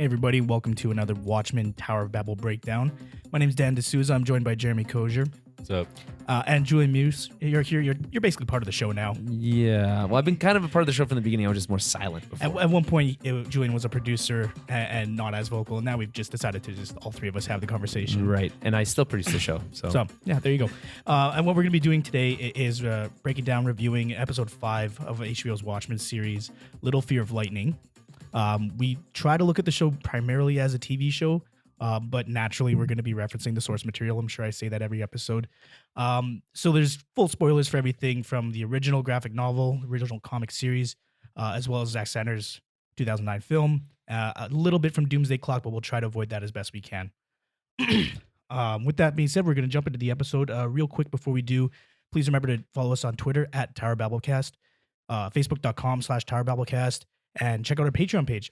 Hey everybody, welcome to another Watchmen Tower of Babel breakdown. My name is Dan D'Souza. I'm joined by Jeremy Kozier. What's up? And Julian Meush. You're here. You're basically part of the show now. Yeah. Well, I've been kind of a part of the show from the beginning. I was just more silent before. At one point, Julian was a producer and not as vocal. And now we've just decided to just all three of us have the conversation. Right. And I still produce the show. So yeah, there you go. And what we're going to be doing today is breaking down, reviewing episode 5 of HBO's Watchmen series, Little Fear of Lightning. We try to look at the show primarily as a TV show, but naturally we're going to be referencing the source material. I'm sure I say that every episode. So there's full spoilers for everything from the original graphic novel, original comic series, as well as Zack Snyder's 2009 film. A little bit from Doomsday Clock, but we'll try to avoid that as best we can. With that being said, we're going to jump into the episode real quick. Before we do, please remember to follow us on Twitter at TowerBabblecast, Facebook.com/TowerBabblecast, and check out our Patreon page.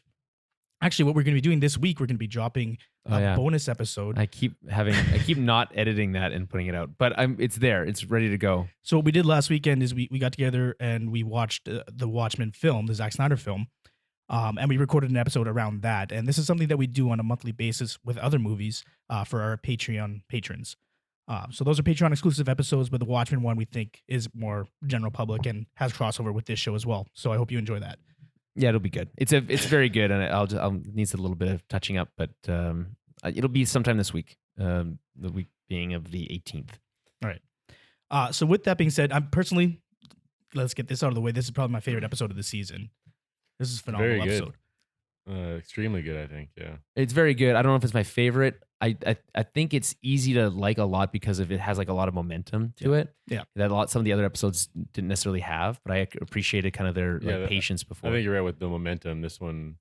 Actually, what we're going to be doing this week, we're going to be dropping a bonus episode. I keep not editing that and putting it out, but it's there. It's ready to go. So what we did last weekend is we got together and we watched the Watchmen film, the Zack Snyder film, and we recorded an episode around that. And this is something that we do on a monthly basis with other movies for our Patreon patrons. So those are Patreon exclusive episodes, but the Watchmen one we think is more general public and has crossover with this show as well. So I hope you enjoy that. Yeah, it'll be good. It's very good, and I'll needs a little bit of touching up, but it'll be sometime this week. The week being of the 18th. All right. So with that being said, I'm personally, let's get this out of the way. This is probably my favorite episode of the season. This is a phenomenal episode. Extremely good, I think. Yeah, it's very good. I don't know if it's my favorite. I think it's easy to like a lot because it has like a lot of momentum to it. Yeah, that some of the other episodes didn't necessarily have, but I appreciated kind of their patience before. I think you're right with the momentum. This one,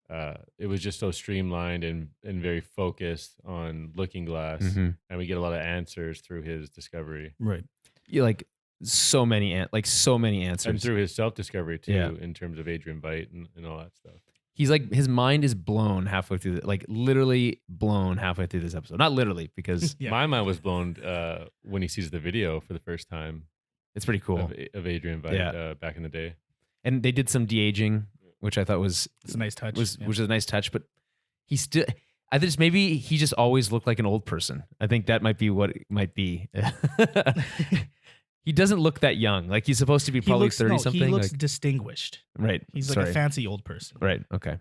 it was just so streamlined and very focused on Looking Glass, and we get a lot of answers through his discovery. Right. You like so many answers, and through his self-discovery too, in terms of Adrian Veidt and all that stuff. He's like, his mind is blown halfway through, literally blown halfway through this episode. Not literally, because my mind was blown when he sees the video for the first time. It's pretty cool of Adrian Veidt back in the day. And they did some de-aging, which I thought was a nice touch. Which was a nice touch, but he still, I think maybe he just always looked like an old person. I think that might be what it might be. He doesn't look that young. Like he's supposed to be probably 30-something. He looks distinguished. Right. He's like a fancy old person. Right. Okay.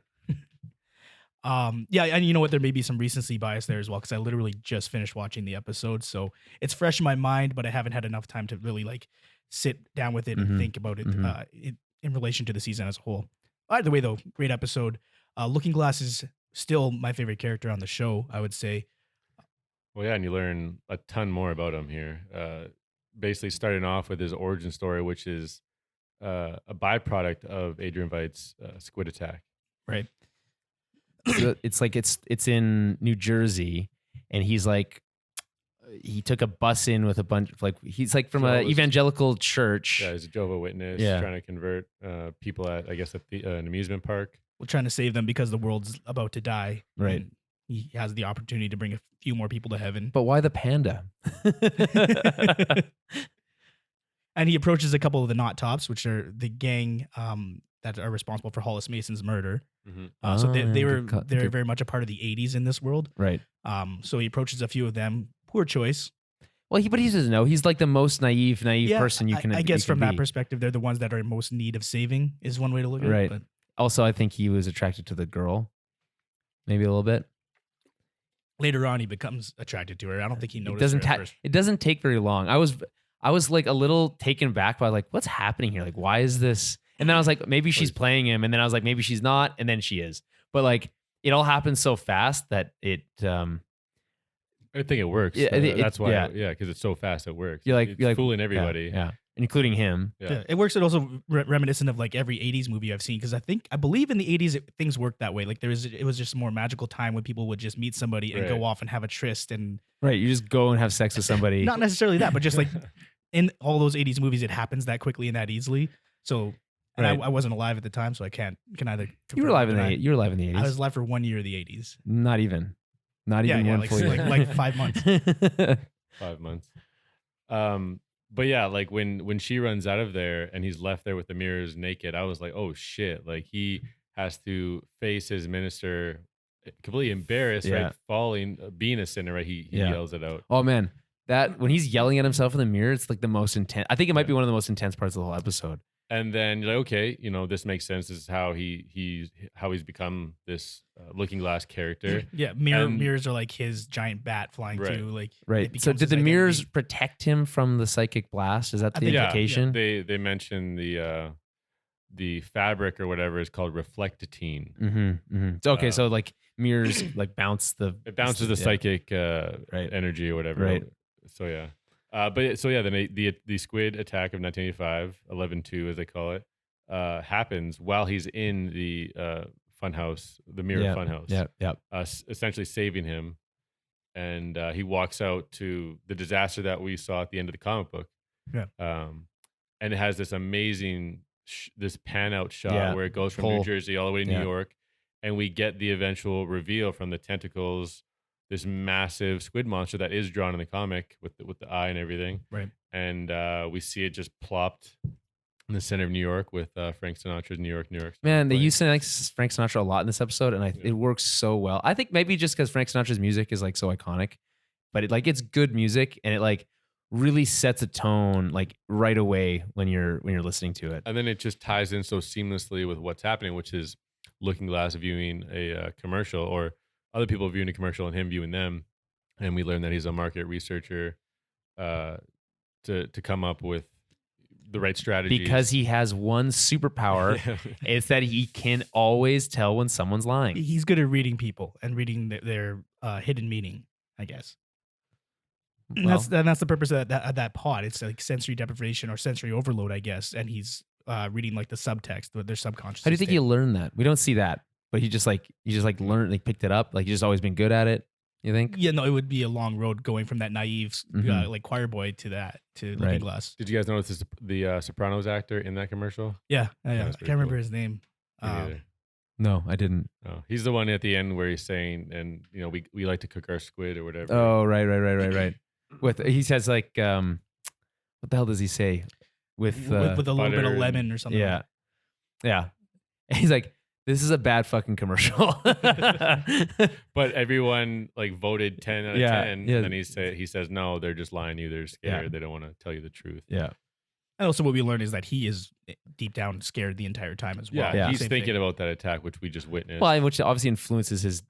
Yeah, and you know what? There may be some recency bias there as well, because I literally just finished watching the episode, so it's fresh in my mind, but I haven't had enough time to really sit down with it and think about it in relation to the season as a whole. Either way, though, great episode. Looking Glass is still my favorite character on the show, I would say. Well, yeah, and you learn a ton more about him here. Basically starting off with his origin story, which is a byproduct of Adrian Veidt's squid attack. Right. So it's in New Jersey, and he's like, he took a bus in with a bunch of he's like from an evangelical church. Yeah, he's a Jehovah's Witness trying to convert people at an amusement park. We're trying to save them because the world's about to die. Right. He has the opportunity to bring a few more people to heaven. But why the panda? And he approaches a couple of the Not Tops, which are the gang that are responsible for Hollis Mason's murder. So they're very much a part of the 80s in this world. Right. So he approaches a few of them. Poor choice. Well, but he doesn't know. He's like the most naive person you can. I guess from that perspective, they're the ones that are in most need of saving. Is one way to look at it. Right. But also, I think he was attracted to the girl, maybe a little bit. Later on, he becomes attracted to her. I don't think he noticed her at first. It doesn't take very long. I was like a little taken back by what's happening here? Why is this? And then I was like, maybe she's playing him. And then I was like, maybe she's not. And then she is. But it all happens so fast that it. I think it works. Yeah, that's why. Yeah, because it's so fast it works. You're it's fooling everybody. Yeah. Including him. Yeah. It works. It also reminiscent of every 80s movie I've seen, because I believe in the 80s things worked that way. It was just a more magical time when people would just meet somebody and go off and have a tryst and you just go and have sex with somebody. Not necessarily that, but just in all those 80s movies, it happens that quickly and that easily. So I wasn't alive at the time, so I can either. You were alive in the 80s. I was alive for 1 year of the 80s. Not even one full year. Like 5 months. 5 months. But yeah, when she runs out of there and he's left there with the mirrors naked, I was like, oh shit! He has to face his minister completely embarrassed, Yeah. right? Falling, being a sinner, right? He Yeah. yells it out. Oh man, that when he's yelling at himself in the mirror, it's like the most intense. I think it might Yeah. be one of the most intense parts of the whole episode. And then you're like, okay, this makes sense. This is how he's become this looking glass character. Yeah, And- mirrors are like his giant bat flying Right. too. Like, it Right. So becomes did his the mirrors identity. protect him from the psychic blast? Is that I the think- yeah, implication? They mentioned the fabric or whatever is called reflectitine. So, okay, Uh, so like mirrors like bounce the. It bounces the yeah. psychic Right. energy or whatever. Right. So yeah. Then the squid attack of 1985, 11-2 as they call it, happens while he's in the funhouse, the mirror Yeah. funhouse. Yeah. Essentially saving him, and he walks out to the disaster that we saw at the end of the comic book. Yeah. And it has this amazing this pan out shot Yeah. where it goes from Pull. New Jersey all the way to Yeah. New York, and we get the eventual reveal from the tentacles, this massive squid monster that is drawn in the comic with the eye and everything. Right. And we see it just plopped in the center of New York with Frank Sinatra's New York. Man, they playing. use Frank Sinatra a lot in this episode, and it works so well. I think maybe just because Frank Sinatra's music is like so iconic, but it's good music, and it like really sets a tone like right away when you're listening to it. And then it just ties in so seamlessly with what's happening, which is Looking Glass viewing a commercial, or other people viewing a commercial and him viewing them. And we learn that he's a market researcher to come up with the right strategies. Because he has one superpower. It's that he can always tell when someone's lying. He's good at reading people and reading their hidden meaning, I guess. And Well- that's the purpose of that pod. It's like sensory deprivation or sensory overload, I guess. And he's reading like the subtext, their subconscious. How do you think state. he learned that? We don't see that, but he just learned, like picked it up. Like he's just always been good at it. You think? Yeah, no, it would be a long road going from that naive Mhm. like choir boy to Looking Right. Glass. Did you guys notice the Sopranos actor in that commercial? Yeah, I that's can't pretty remember cool. his name. Me neither. No, I didn't. Oh, he's the one at the end where he's saying, and we like to cook our squid or whatever. Oh, right. He says like, what the hell does he say? With with a little bit butter of and- lemon or something. yeah. And he's like, this is a bad fucking commercial. But everyone like voted 10 out of Yeah, 10. yeah. And then he says, no, they're just lying to you. They're scared. Yeah. They don't want to tell you the truth. Yeah. And also, what we learned is that he is deep down scared the entire time as well. Yeah, he's Same thinking thing. about that attack, which we just witnessed. Well, which obviously influences his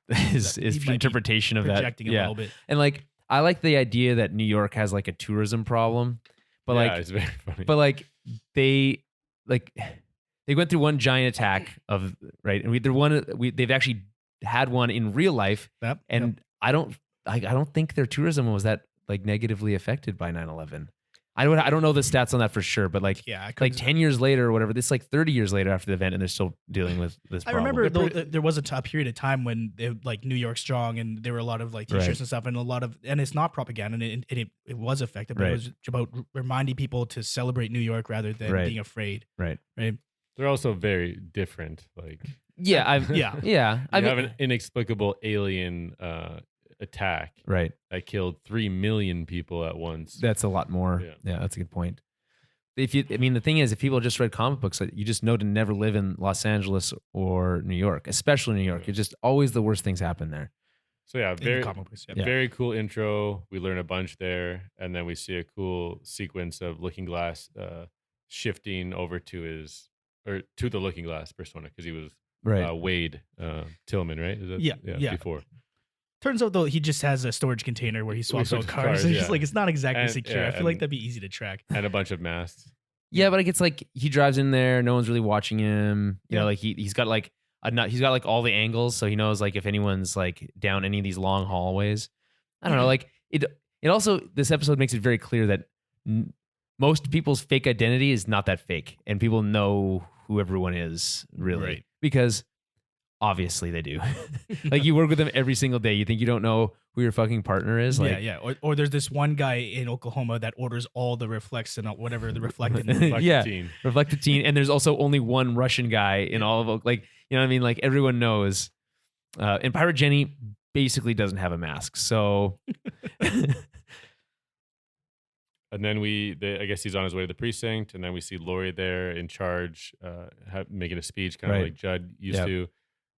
He might be interpretation of that. projecting a Yeah. little bit. And like, I like the idea that New York has like a tourism problem, but yeah, like, it's very funny. but like they went through one giant attack of right, and they've actually had one in real life, Yep, and I don't think their tourism was that like negatively affected by 9/11. I don't know the stats on that for sure, but like yeah, like 10 years later or whatever, this like 30 years later after the event, and they're still dealing with this I problem. remember there was a period of time when like New York Strong, and there were a lot of like t-shirts Right. and stuff, and and it's not propaganda, and it was effective, but Right. it was about reminding people to celebrate New York rather than Right. being afraid. Right. They're also very different. Like, Yeah, Yeah. yeah. you have an inexplicable alien attack right. that killed 3 million people at once. That's a lot more. Yeah. Yeah, that's a good point. The thing is, if people just read comic books, you just know to never live in Los Angeles or New York, especially New York. Yeah. It's just always the worst things happen there. So yeah, In the very comic books, yeah. Yeah. very cool intro. We learn a bunch there, and then we see a cool sequence of Looking Glass shifting over to the Looking Glass persona, because he was Right. Wade Tillman, right? Is that, Yeah. Before. Turns out though he just has a storage container where he swaps out switches cars. cars, It's yeah. just like it's not exactly And- secure. yeah, I feel like and- that'd be easy to track. And a bunch of masks. Yeah, but it's like he drives in there, no one's really watching him. You Yeah. know, like he's got like he's got like all the angles, so he knows like if anyone's like down any of these long hallways. I don't know, like it also, this episode makes it very clear that most people's fake identity is not that fake, and people know who everyone is really, Right. because obviously they do. Like you work with them every single day. You think you don't know who your fucking partner is? Like, yeah. Or there's this one guy in Oklahoma that orders all the reflects and whatever the reflected. Yeah. Teen. Reflective Teen, and there's also only one Russian guy in all of, like, you know what I mean? Like everyone knows. And Pirate Jenny basically doesn't have a mask, so And then I guess he's on his way to the precinct, and then we see Lori there in charge, making a speech, kind of Right. like Judd used Yep. to.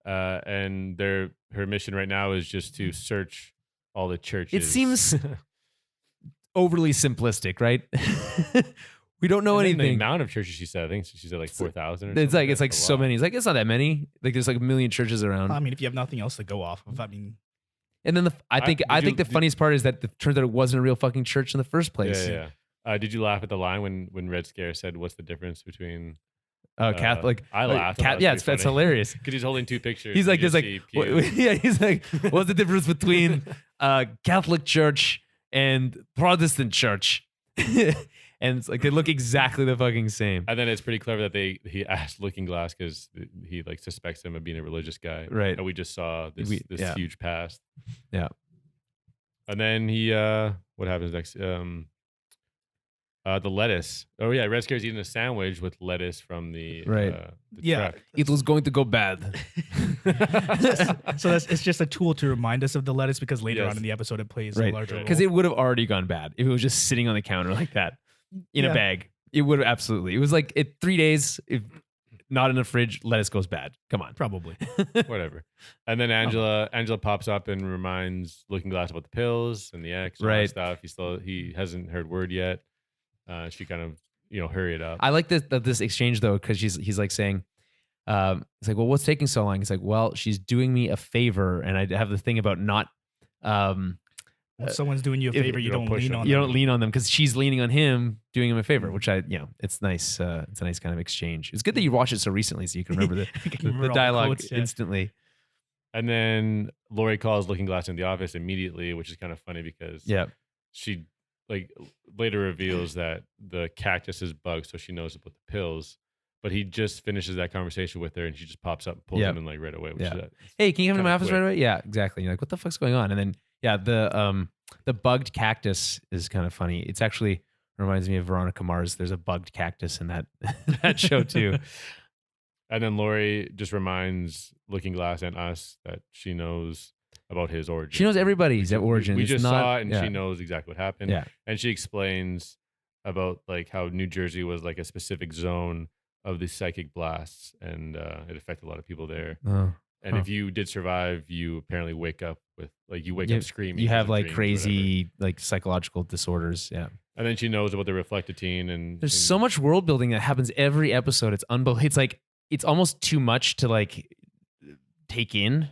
and her mission right now is just to search all the churches. It seems overly simplistic, right? We don't know And then anything. The amount of churches she said, I think she said like 4,000. It's like so many. It's like it's not that many. Like there's like a million churches around. I mean, if you have nothing else to go off of, I mean, And then I think the funniest part is that it turns out it wasn't a real fucking church in the first place. Yeah. Did you laugh at the line when Red Scare said, "What's the difference between?" Catholic. I laughed. It's hilarious. Because he's holding two pictures. He's like, You there's like, see pews. he's like, what's the difference between Catholic Church and Protestant Church? And it's like they look exactly the fucking same. And then it's pretty clever that he asked Looking Glass because he like suspects him of being a religious guy. Right. And we just saw this huge past. Yeah. And then he what happens next? The lettuce. Oh yeah, Red Scare's eating a sandwich with lettuce from the truck. It was going to go bad. So it's just a tool to remind us of the lettuce because later on in the episode it plays a larger role. Because it would have already gone bad if it was just sitting on the counter like that in a bag. It would have absolutely. It was like 3 days. If not in the fridge, lettuce goes bad. Come on, probably. Whatever. And then Angela pops up and reminds Looking Glass about the pills and the ex and all that stuff. He hasn't heard word yet. She kind of hurry it up. I like this exchange though because he's like saying, it's like, well, what's taking so long? He's like, well, she's doing me a favor, and I have the thing about not. When someone's doing you a favor, you don't lean on them. You don't lean on them because she's leaning on him, doing him a favor, which it's nice. It's a nice kind of exchange. It's good that you watched it so recently, so you can remember the dialogue quotes, instantly. And then Lori calls Looking Glass in the office immediately, which is kind of funny because she like later reveals that the cactus is bugged, so she knows about the pills. But he just finishes that conversation with her, and she just pops up and pulls him in like right away. Which is hey, can you come to my office right away? Yeah, exactly. You're like, what the fuck's going on? And then the bugged cactus is kind of funny. It's actually reminds me of Veronica Mars. There's a bugged cactus in that show too. And then Lori just reminds Looking Glass and us that she knows about his origin. She knows everybody's origin. We just saw it, and she knows exactly what happened. Yeah. And she explains about like how New Jersey was like a specific zone of the psychic blasts, and it affected a lot of people there. And if you did survive, you apparently wake up with up screaming. You have like crazy like psychological disorders. Yeah. And then she knows about the reflectitine, and there's so much world building that happens every episode. It's unbelievable. It's like it's almost too much to like take in.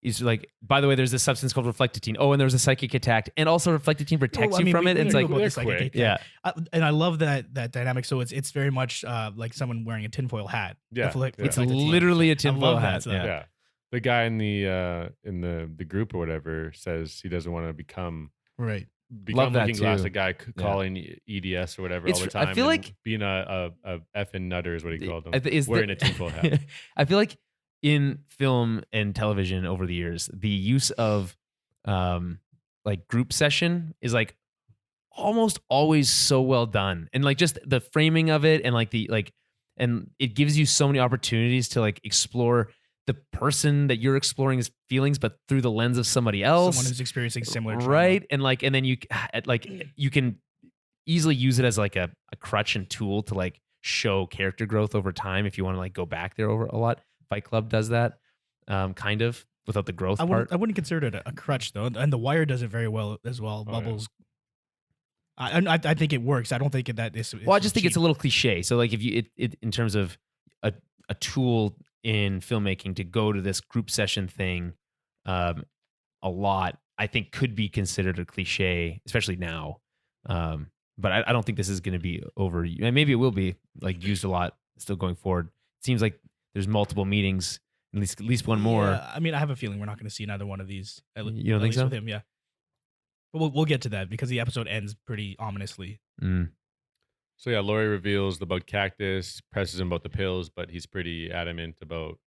It's like, by the way, there's this substance called reflectitine. Oh, and there's a psychic attack, and also reflectitine protects you from it. And it's like, and I love that dynamic. So it's very much like someone wearing a tinfoil hat. Yeah, it's literally a tinfoil hat. Yeah. The guy in the group or whatever says he doesn't want to become Looking Glass, a guy calling EDS or whatever all the time. I feel like being a effing nutter is what he called them. Wearing a tinfoil hat. I feel like in film and television over the years, the use of like group session is like almost always so well done, and like just the framing of it, and like and it gives you so many opportunities to like explore the person that you're exploring his feelings, but through the lens of somebody else, someone who's experiencing similar trauma. Right? And like, and then you can easily use it as like a crutch and tool to like show character growth over time if you want to like go back there over a lot. Fight Club does that, kind of, without the growth part. I wouldn't consider it a crutch though, and The Wire does it very well as well. Bubbles. Yeah. I think it works. I don't think that is. Well, I just think it's a little cliche. So like if you in terms of a tool in filmmaking to go to this group session thing, a lot, I think could be considered a cliche, especially now. But I don't think this is going to be over. And maybe it will be like used a lot still going forward. It seems like there's multiple meetings, at least one more. Yeah, I mean, I have a feeling we're not going to see another one of these. You don't think so? With him, yeah. But we'll get to that because the episode ends pretty ominously. So yeah, Lori reveals the bugged cactus, presses him about the pills, but he's pretty adamant about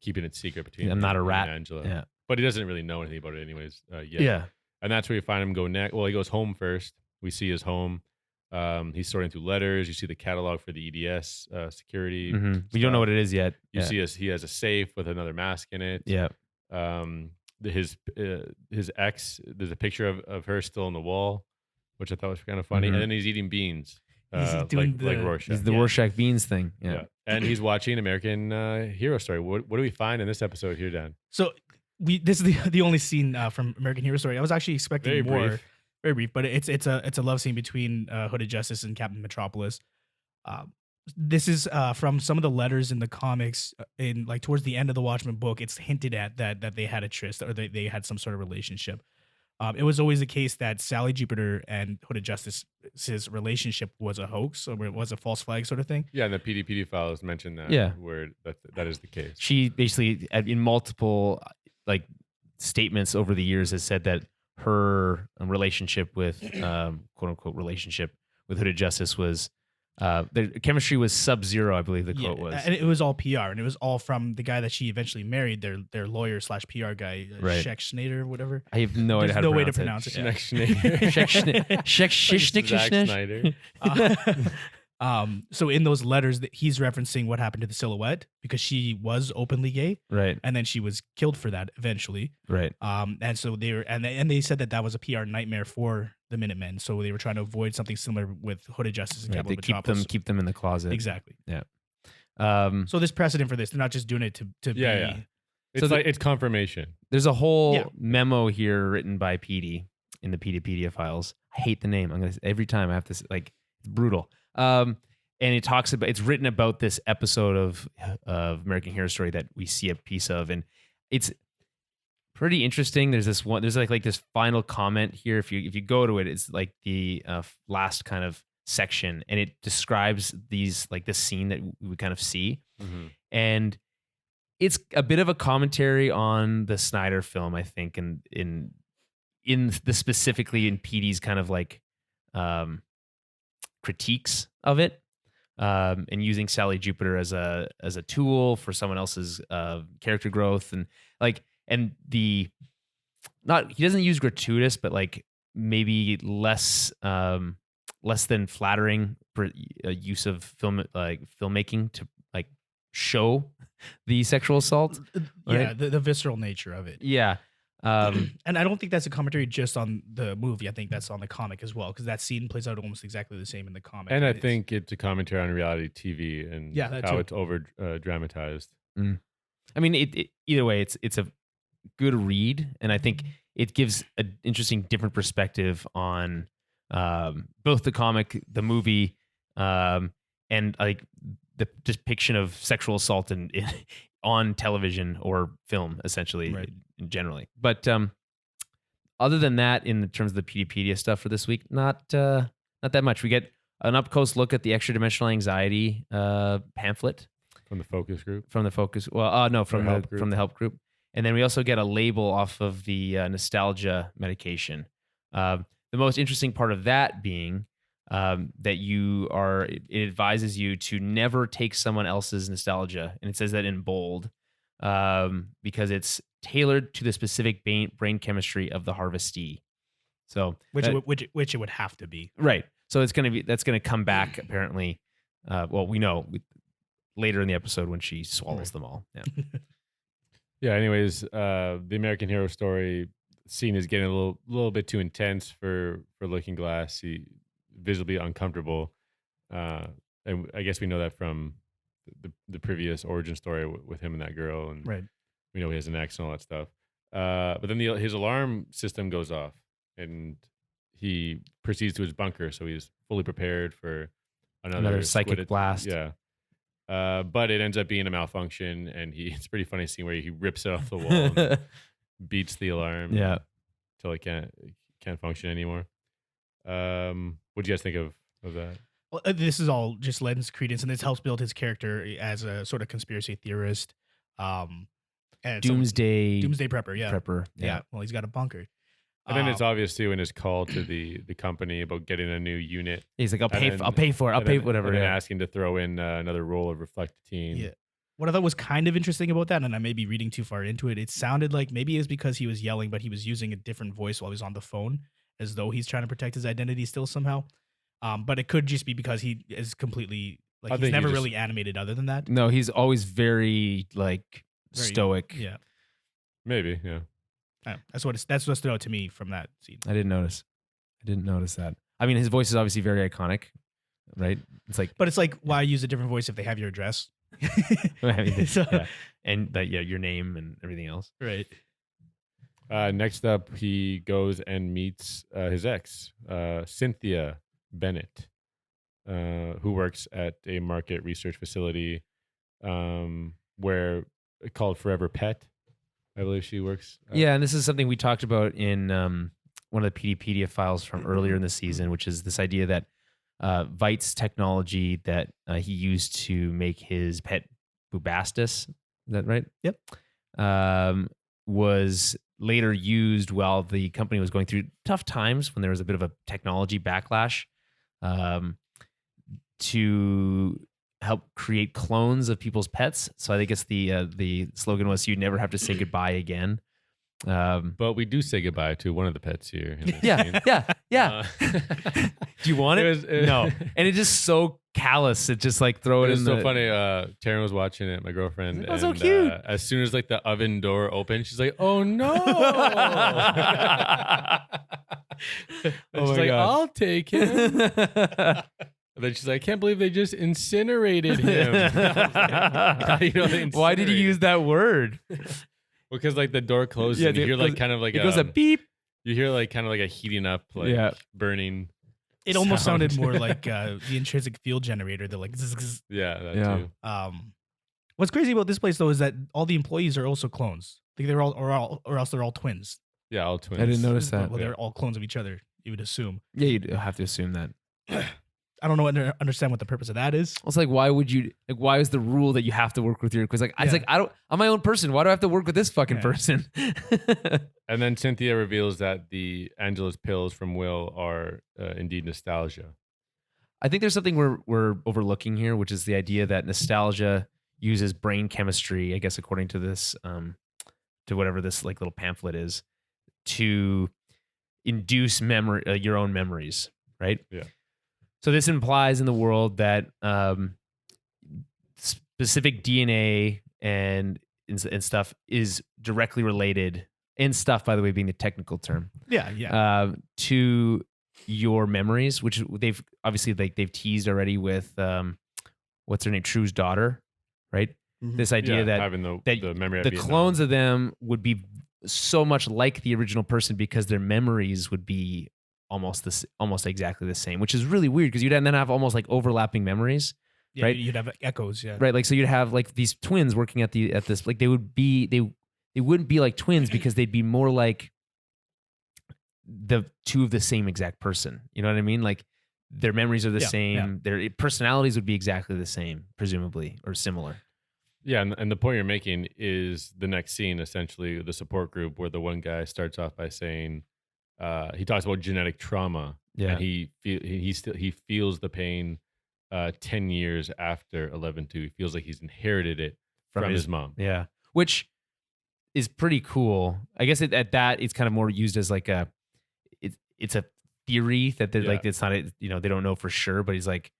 keeping it secret between him not a rat. and Angela. Yeah. But he doesn't really know anything about it anyways yet. Yeah. And that's where you find him go next. Well, he goes home first. We see his home. He's sorting through letters. You see the catalog for the EDS security. We don't know what it is yet. You see he has a safe with another mask in it. Yeah. His ex, there's a picture of her still on the wall, which I thought was kind of funny. And then he's eating beans. doing like the- Rorschach. He's the Yeah. Rorschach Beans thing. Yeah. And he's watching American Hero Story. What do we find in this episode here, Dan? So this is the only scene from American Hero Story. I was actually expecting Very more, brief. very brief, but it's a love scene between Hooded Justice and Captain Metropolis. This is from some of the letters in the comics in like towards the end of the Watchmen book. It's hinted at that they had a tryst or they had some sort of relationship. It was always the case that Sally Jupiter and Hooded Justice's relationship was a hoax or it was a false flag sort of thing. Yeah, and the PD files mentioned that. Yeah. Where that is the case. She basically, in multiple like statements over the years, has said that her relationship with quote unquote relationship with Hooded Justice was the chemistry was sub-zero, I believe the quote was. And it was all PR, and it was all from the guy that she eventually married, their lawyer / PR guy, Right. Sheck Schneider, whatever. I have no idea There's how no way to to pronounce pronounce it. it. Zack Snyder. So in those letters, that he's referencing what happened to the Silhouette because she was openly gay, Right, and then she was killed for that eventually. right. And so they were, and they said that was a PR nightmare for the Minutemen. So they were trying to avoid something similar with Hooded Justice and Right. They Captain Metropolis. keep them in the closet. Exactly. So So there's precedent for this. They're not just doing it to Yeah, be. It's So like it's confirmation. there's a whole Yeah. memo here written by Petey in the Pedia files. I hate the name. I'm gonna every time I have to like it's brutal. And it talks about it's written about this episode of American Hero Story that we see a piece of, and it's pretty interesting. There's this one. There's like this final comment here. If you go to it, it's like the last kind of section, and it describes these like this scene that we kind of see, and it's a bit of a commentary on the Snyder film, I think, and in the specifically in Petey's kind of like critiques of it. And using Sally Jupiter as a tool for someone else's character growth and he doesn't use gratuitous, but like maybe less than flattering use of filmmaking to like show the sexual assault. Yeah, Right? the visceral nature of it. Yeah. And I don't think that's a commentary just on the movie. I think that's on the comic as well, because that scene plays out almost exactly the same in the comic. And I It's- think it's a commentary on reality TV and Yeah, that how too. it's over dramatized. I mean, it either way, it's a good read, and I think it gives an interesting, different perspective on both the comic, the movie, and like the depiction of sexual assault on television or film, essentially, Right. generally. But other than that, in terms of the Pedia stuff for this week, not that much. We get an up close look at the extra dimensional anxiety pamphlet. From the focus group. From the focus, well, no, from help group. from the help group, and then we also get a label off of the nostalgia medication. The most interesting part of that being that it advises you to never take someone else's nostalgia, and it says that in bold because it's tailored to the specific brain chemistry of the harvestee. So which it would have to be. right. So that's gonna come back apparently. Well, we know later in the episode when she swallows them all. Yeah. Yeah. Anyways, the American Hero Story scene is getting a little bit too intense for Looking Glass. He visibly uncomfortable, and I guess we know that from the previous origin story with him and that girl, and Right. we know he has an ex and all that stuff. But then his alarm system goes off, and he proceeds to his bunker, so he's fully prepared for another psychic squid blast. Yeah. But it ends up being a malfunction, and it's a pretty funny scene where he rips it off the wall and beats the alarm. Yeah. Until it can't function anymore. What do you guys think of that? Well, this is all just lends credence, and this helps build his character as a sort of conspiracy theorist. And Doomsday prepper. Yeah. prepper. Yeah. Well, he's got a bunker. And then it's obvious too in his call to the company about getting a new unit. He's like, I'll And pay then- for it. I'll and pay then- whatever. And then Yeah. asking to throw in another roll of Reflectine. Yeah. What I thought was kind of interesting about that, and I may be reading too far into it, it sounded like maybe it was because he was yelling, but he was using a different voice while he was on the phone, as though he's trying to protect his identity still somehow. But it could just be because he is completely I like think he's he never just- really animated other than that. No, he's always very like Very- stoic. Yeah. Maybe, yeah. That's what stood out to me from that scene. I didn't notice that. I mean, his voice is obviously very iconic. right? It's like, But it's like, why use a different voice if they have your address? So- yeah. And your name and everything else. Right. Next up, he goes and meets his ex, Cynthia Bennett, who works at a market research facility where called Forever Pet. I believe she works. Yeah, and this is something we talked about in one of the PDpedia files from earlier in the season, which is this idea that Veidt's technology that he used to make his pet Bubastis, is that right? Yep. Was later used while the company was going through tough times when there was a bit of a technology backlash to help create clones of people's pets. So I think it's the slogan was "You never have to say goodbye again." But we do say goodbye to one of the pets here. in this scene. Yeah. Do you want it? No. And it's just so callous. It just like throw it It in was the. so funny. Taryn was watching it, my girlfriend. Oh, so and, cute. As soon as like the oven door opened, she's like, "Oh no!" And Oh she's my like, God. "I'll take him." And then she's like, "I can't believe they just incinerated him." Why did you use that word? Because like the door closes, and you hear like kind of like it goes a beep. You hear like kind of like a heating up, like burning. It almost sound. sounded more like the intrinsic field generator. They're like, zzz, zzz. Yeah, that Yeah. too. What's crazy about this place though is that all the employees are also clones. Like they're all, or else they're all twins. Yeah, all twins. I didn't notice that. Well, they're all clones of each other. You would assume. Yeah, you'd have to assume that. I don't know. Understand what the purpose of that is. It's like, why would you? Like, why is the rule that you have to work with your? Because like, it's like I'm my own person. Why do I have to work with this fucking person? And then Cynthia reveals that the Angela's pills from Will are indeed nostalgia. I think there's something we're overlooking here, which is the idea that nostalgia uses brain chemistry, I guess, according to this, to whatever this like little pamphlet is, to induce memory, your own memories, right? Yeah. So this implies in the world that specific DNA and stuff is directly related, and stuff, by the way, being the technical term. Yeah. To your memories, which they've obviously they've teased already with what's her name, True's daughter, right? Mhm. This idea that having the memory of the Vietnam. clones of them would be so much like the original person because their memories would be almost exactly the same, which is really weird because you'd then have almost like overlapping memories. Yeah, right? You'd have echoes. Yeah. Right. Like, so you'd have like these twins working at this, like they wouldn't be like twins because they'd be more like the two of the same exact person. You know what I mean? Like their memories are the same. Yeah. Their personalities would be exactly the same, presumably, or similar. Yeah, and the point you're making is the next scene, essentially the support group, where the one guy starts off by saying, he talks about genetic trauma, and he feels the pain 10 years after 11/2. He feels like he's inherited it from his mom. Yeah, which is pretty cool. I guess at that it's kind of more used as like it's a theory that they're like, it's not they don't know for sure, but he's like,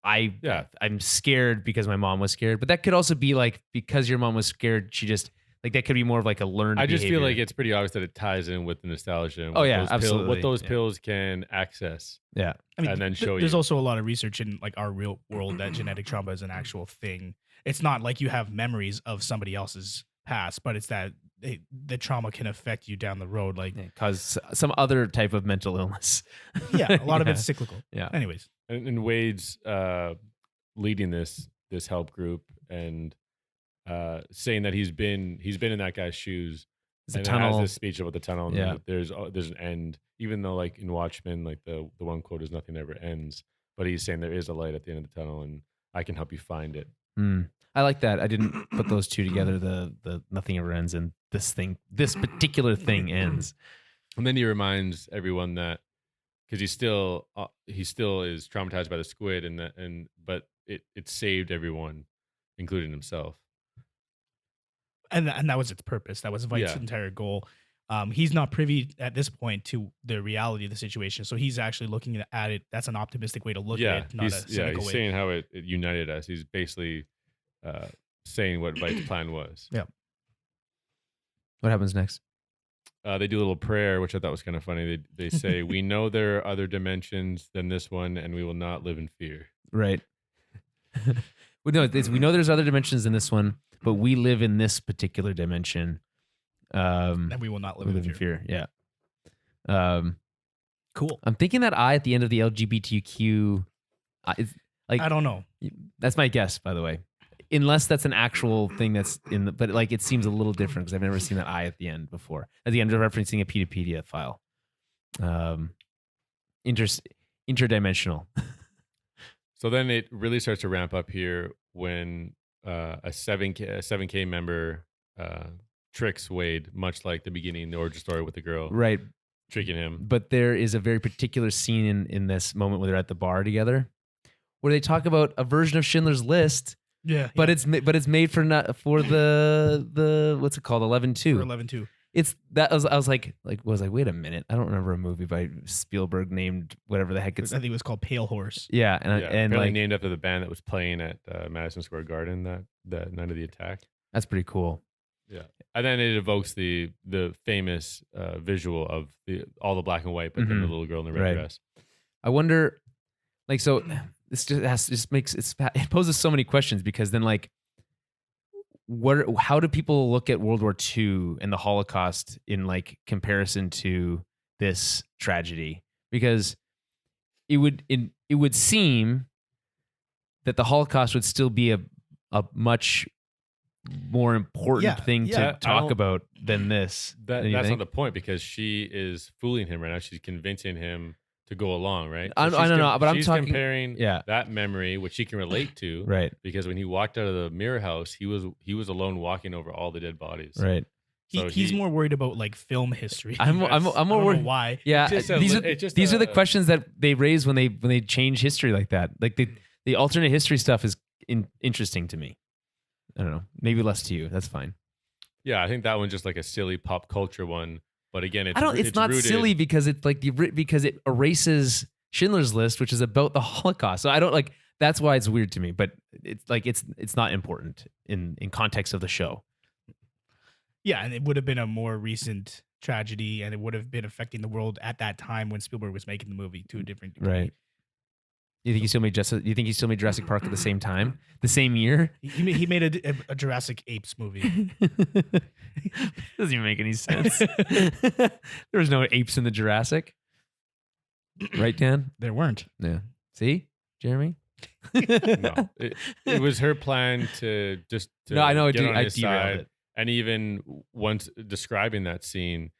I'm scared because my mom was scared, but that could also be like because your mom was scared, she just like that could be more of like a learned. I just behavior. feel like it's pretty obvious that it ties in with the nostalgia. And Oh, yeah, those absolutely. what those pills can access. Yeah, I mean, and then show there's you. also a lot of research in like our real world that genetic trauma is an actual thing. It's not like you have memories of somebody else's past, but it's that the trauma can affect you down the road. Like cause some other type of mental illness. a lot of it's cyclical. Yeah. Anyways, And Wade's leading this help group and saying that he's been in that guy's shoes. There's a and tunnel. has this speech about the tunnel. And Yeah. there's an end, even though like in Watchmen, like the one quote is nothing ever ends. But he's saying there is a light at the end of the tunnel, and I can help you find it. I like that. I didn't put those two together. The nothing ever ends, and this particular thing ends. And then he reminds everyone that because he still is traumatized by the squid, but it saved everyone, including himself. and that was its purpose. That was Veidt's entire goal. He's not privy at this point to the reality of the situation, so he's actually looking at it. That's an optimistic way to look at it, not a cynical he's way. saying how it united us. He's basically saying what Veidt's plan was. Yeah. What happens next? they do a little prayer, which I thought was kind of funny. They say, "We know there are other dimensions than this one, and we will not live in fear." Right. we know there's other dimensions in this one, but we live in this particular dimension. And we will not live in fear. Yeah. Cool. I'm thinking that I at the end of the LGBTQ, I don't know. that's my guess, by the way. Unless that's an actual thing that's in the, but like it seems a little different because I've never seen that I at the end before. At the end of referencing a Pedopedia file. Interdimensional. So then it really starts to ramp up here when a 7K member tricks Wade, much like the beginning, the origin story with the girl. Right. Tricking him. But there is a very particular scene in this moment where they're at the bar together where they talk about a version of Schindler's List. Yeah. But it's made for the what's it called 11-2. 11-2. It's that I was like wait a minute, I don't remember a movie by Spielberg named whatever the heck it's. I think it was called Pale Horse. Yeah, and like named after the band that was playing at Madison Square Garden that night of the attack. That's pretty cool. Yeah, and then it evokes the famous visual of all the black and white, but then the little girl in the red dress. I wonder, like, so this it poses so many questions because then like. How do people look at World War II and the Holocaust in like comparison to this tragedy? Because it would seem that the Holocaust would still be a much more important thing to talk about than this. That's not the point because she is fooling him right now. She's convincing him to go along, right? I don't know, but I'm talking comparing that memory, which he can relate to, right? Because when he walked out of the mirror house, he was alone walking over all the dead bodies, right? So he's more worried about like film history. I'm more worried. Why? Yeah, these are the questions that they raise when they change history like that. Like the alternate history stuff is interesting to me. I don't know, maybe less to you. That's fine. Yeah, I think that one's just like a silly pop culture one. But again, it's not rooted. silly because it's like because it erases Schindler's List, which is about the Holocaust. So I don't like that's why it's weird to me. But it's like it's not important in context of the show. Yeah, and it would have been a more recent tragedy, and it would have been affecting the world at that time when Spielberg was making the movie to a different degree. Right. You think he still made Jurassic Park at the same time, the same year? He made a Jurassic Apes movie. Doesn't even make any sense. There was no apes in the Jurassic, right, Dan? There weren't. Yeah. See, Jeremy. No, it was her plan to just no. I know. Get on his derailed side. it. And even once describing that scene,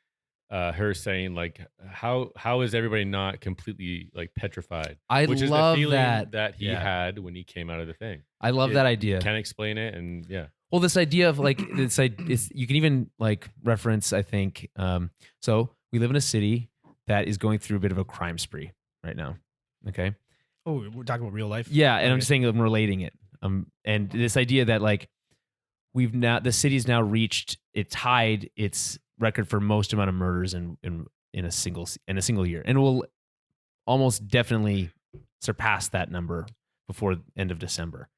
her saying like, "How is everybody not completely like petrified?" Which is the feeling that he had when he came out of the thing. I love that idea. Can't explain it, and yeah. Well, this idea of like you can even like reference. I think so. We live in a city that is going through a bit of a crime spree right now. Okay. Oh, we're talking about real life. Yeah, and I'm just saying I'm relating it. And this idea that like the city's now reached tied its record for most amount of murders in a single year, and will almost definitely surpass that number before end of December.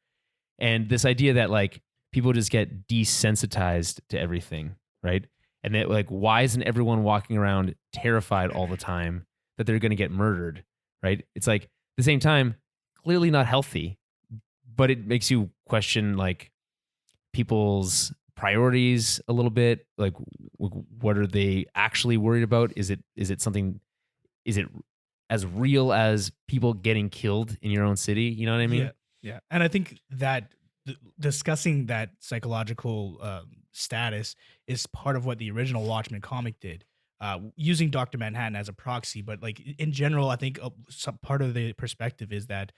And this idea that like people just get desensitized to everything, right? And that like why isn't everyone walking around terrified all the time that they're going to get murdered, right? It's like at the same time clearly not healthy, but it makes you question like people's priorities a little bit. Like what are they actually worried about? Is it as real as people getting killed in your own city? You know what I mean? Yeah. And I think that discussing that psychological status is part of what the original Watchmen comic did, using Dr. Manhattan as a proxy. But like in general, I think some part of the perspective is that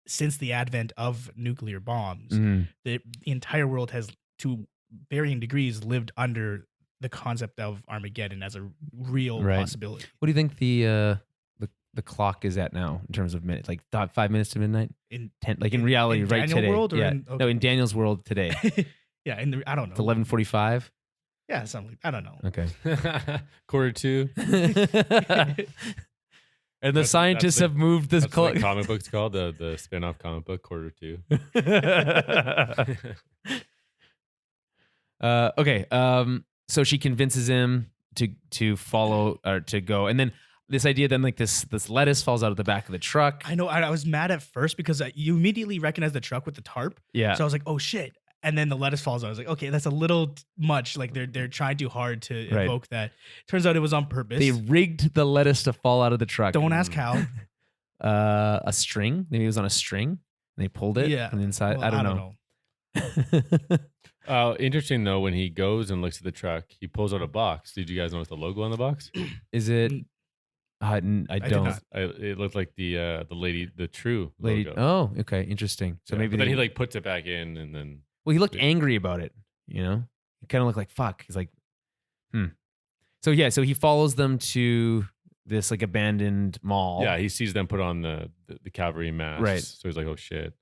since the advent of nuclear bombs, the entire world has, to varying degrees, lived under the concept of Armageddon as a real possibility. What do you think the clock is at now in terms of minutes? Like 5 minutes to midnight? In reality, in right Daniel today. World or yeah. in, okay. No, in Daniel's world today. Yeah, I don't know. It's 11:45. Yeah, something. I don't know. Okay. 1:45. And the scientists have moved this clock. What comic book's called the spin-off comic book 1:45. Okay. So she convinces him to follow or to go, and then this idea then like this lettuce falls out of the back of the truck. I know. I was mad at first because you immediately recognize the truck with the tarp. Yeah. So I was like, oh shit. And then the lettuce falls out. I was like, okay, that's a little much. Like they're trying too hard to evoke that. Turns out it was on purpose. They rigged the lettuce to fall out of the truck. Don't ask how. A string. Maybe it was on a string. And they pulled it from the inside. Well, I don't know. Interesting though, when he goes and looks at the truck, he pulls out a box. Did you guys notice the logo on the box? Is it? I did don't. not. It looked like the lady, the True Lady. logo. Oh, okay, interesting. So maybe but then he like puts it back in, and then well, he looked angry about it. You know, he kind of looked like fuck. He's like, So yeah, so he follows them to this like abandoned mall. yeah, he sees them put on the cavalry masks. Right. So he's like, oh shit.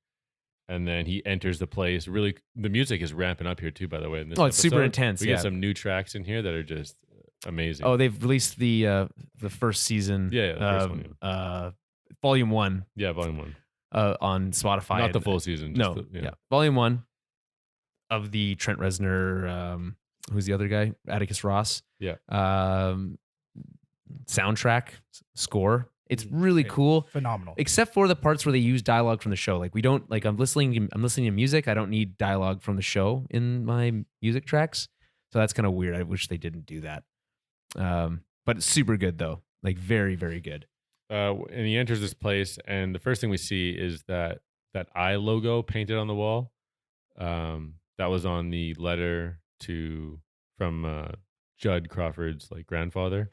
And then he enters the place. Really, the music is ramping up here too. By the way, in this it's super episode. intense. We Yeah. get some new tracks in here that are just amazing. Oh, they've released the first season. Yeah, the first one, Volume 1. Yeah, volume 1. On Spotify. Not the full season. No. Just Yeah. Volume 1 of the Trent Reznor. Who's the other guy? Atticus Ross. Yeah. Soundtrack score. It's really cool. Phenomenal. Except for the parts where they use dialogue from the show. Like we don't like I'm listening to music. I don't need dialogue from the show in my music tracks. So that's kind of weird. I wish they didn't do that. But it's super good though. Like very, very good. And he enters this place, and the first thing we see is that eye logo painted on the wall. That was on the letter from Judd Crawford's like grandfather.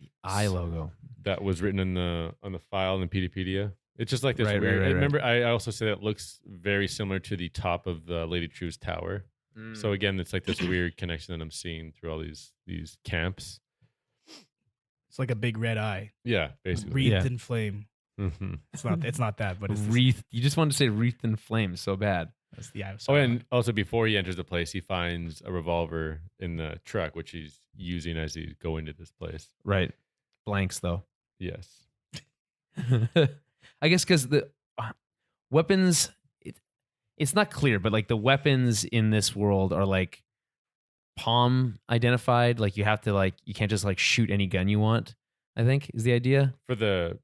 The eye logo. That was written on the file in the Peteypedia. It's just like this Right, weird. right, right. Remember, I also said it looks very similar to the top of the Lady True's tower. So again, it's like this weird connection that I'm seeing through all these camps. It's like a big red eye, Yeah, basically. wreathed in flame. Mm-hmm. It's not that, but it's wreath. You just wanted to say wreath in flames so bad. That's the eye. of Oh, Sauron. and also before he enters the place, he finds a revolver in the truck, which he's using as he go into this place. Right. Blanks though. Yes. I guess because the weapons, it's not clear, but like the weapons in this world are like palm identified. Like you have to like, you can't just like shoot any gun you want, I think is the idea. For the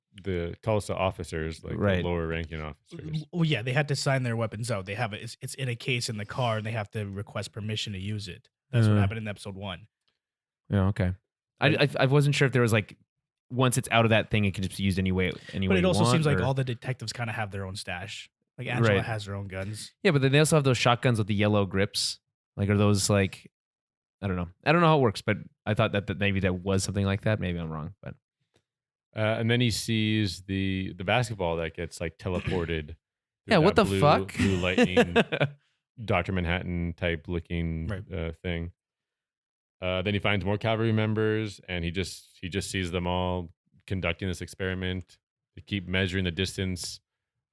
Tulsa officers, like Right. the lower ranking officers. Well, yeah, they had to sign their weapons out. They have it. It's in a case in the car, and they have to request permission to use it. That's what happened in episode 1. Yeah. Okay. I wasn't sure if there was like, once it's out of that thing, it can just be used any way But you it also want, seems like or- all the detectives kind of have their own stash. Like Angela Right. has her own guns. Yeah, but then they also have those shotguns with the yellow grips. Like, are those like, I don't know. I don't know how it works, but I thought that maybe that was something like that. Maybe I'm wrong, but And then he sees the basketball that gets like teleported. through yeah, what that the fuck? Blue lightning, Dr. Manhattan type looking Right. thing. Then he finds more cavalry members, and he just sees them all conducting this experiment. They keep measuring the distance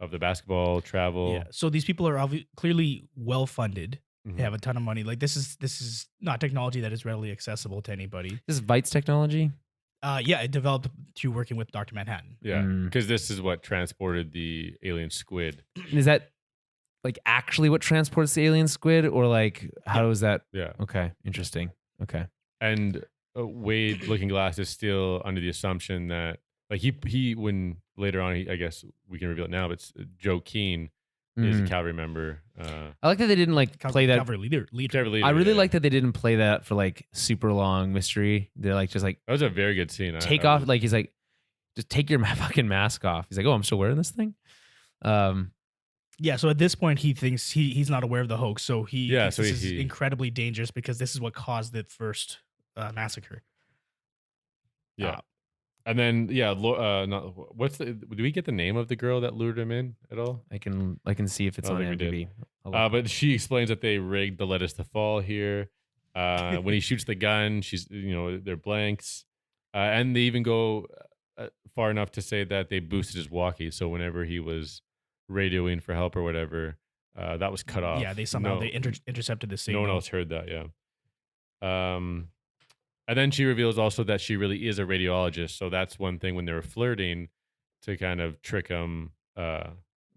of the basketball travel. Yeah. So these people are clearly well funded. Mhm. They have a ton of money. Like this is not technology that is readily accessible to anybody. This is Veidt's technology. Yeah, it developed through working with Dr. Manhattan. Yeah, Mm. because this is what transported the alien squid. Is that like actually what transports the alien squid, or like how is that? Yeah, Okay, interesting. Okay, and Wade Looking Glass is still under the assumption that like he when later on I guess we can reveal it now, but Joe Keane is a cavalry member. I like that they didn't like play that. Cavalry leader. Cavalry leader, I really yeah. like that they didn't play that for like super long mystery. They're like just like That was a very good scene. take I off. was- Like he's like, just take your fucking mask off. He's like, oh, I'm still wearing this thing. Yeah, so at this point he thinks he's not aware of the hoax, so he Yeah, thinks so this he- is incredibly dangerous because this is what caused the first massacre. Yeah. And then what's do we get the name of the girl that lured him in at all? I can see if it's I on don't think we IMDb. But she explains that they rigged the lettuce to fall here. When he shoots the gun, they're blanks, and they even go far enough to say that they boosted his walkie. So whenever he was radioing for help or whatever, that was cut off. Yeah, they somehow intercepted the No signal. one else heard that. Yeah. And then she reveals also that she really is a radiologist. So that's one thing when they were flirting to kind of trick him,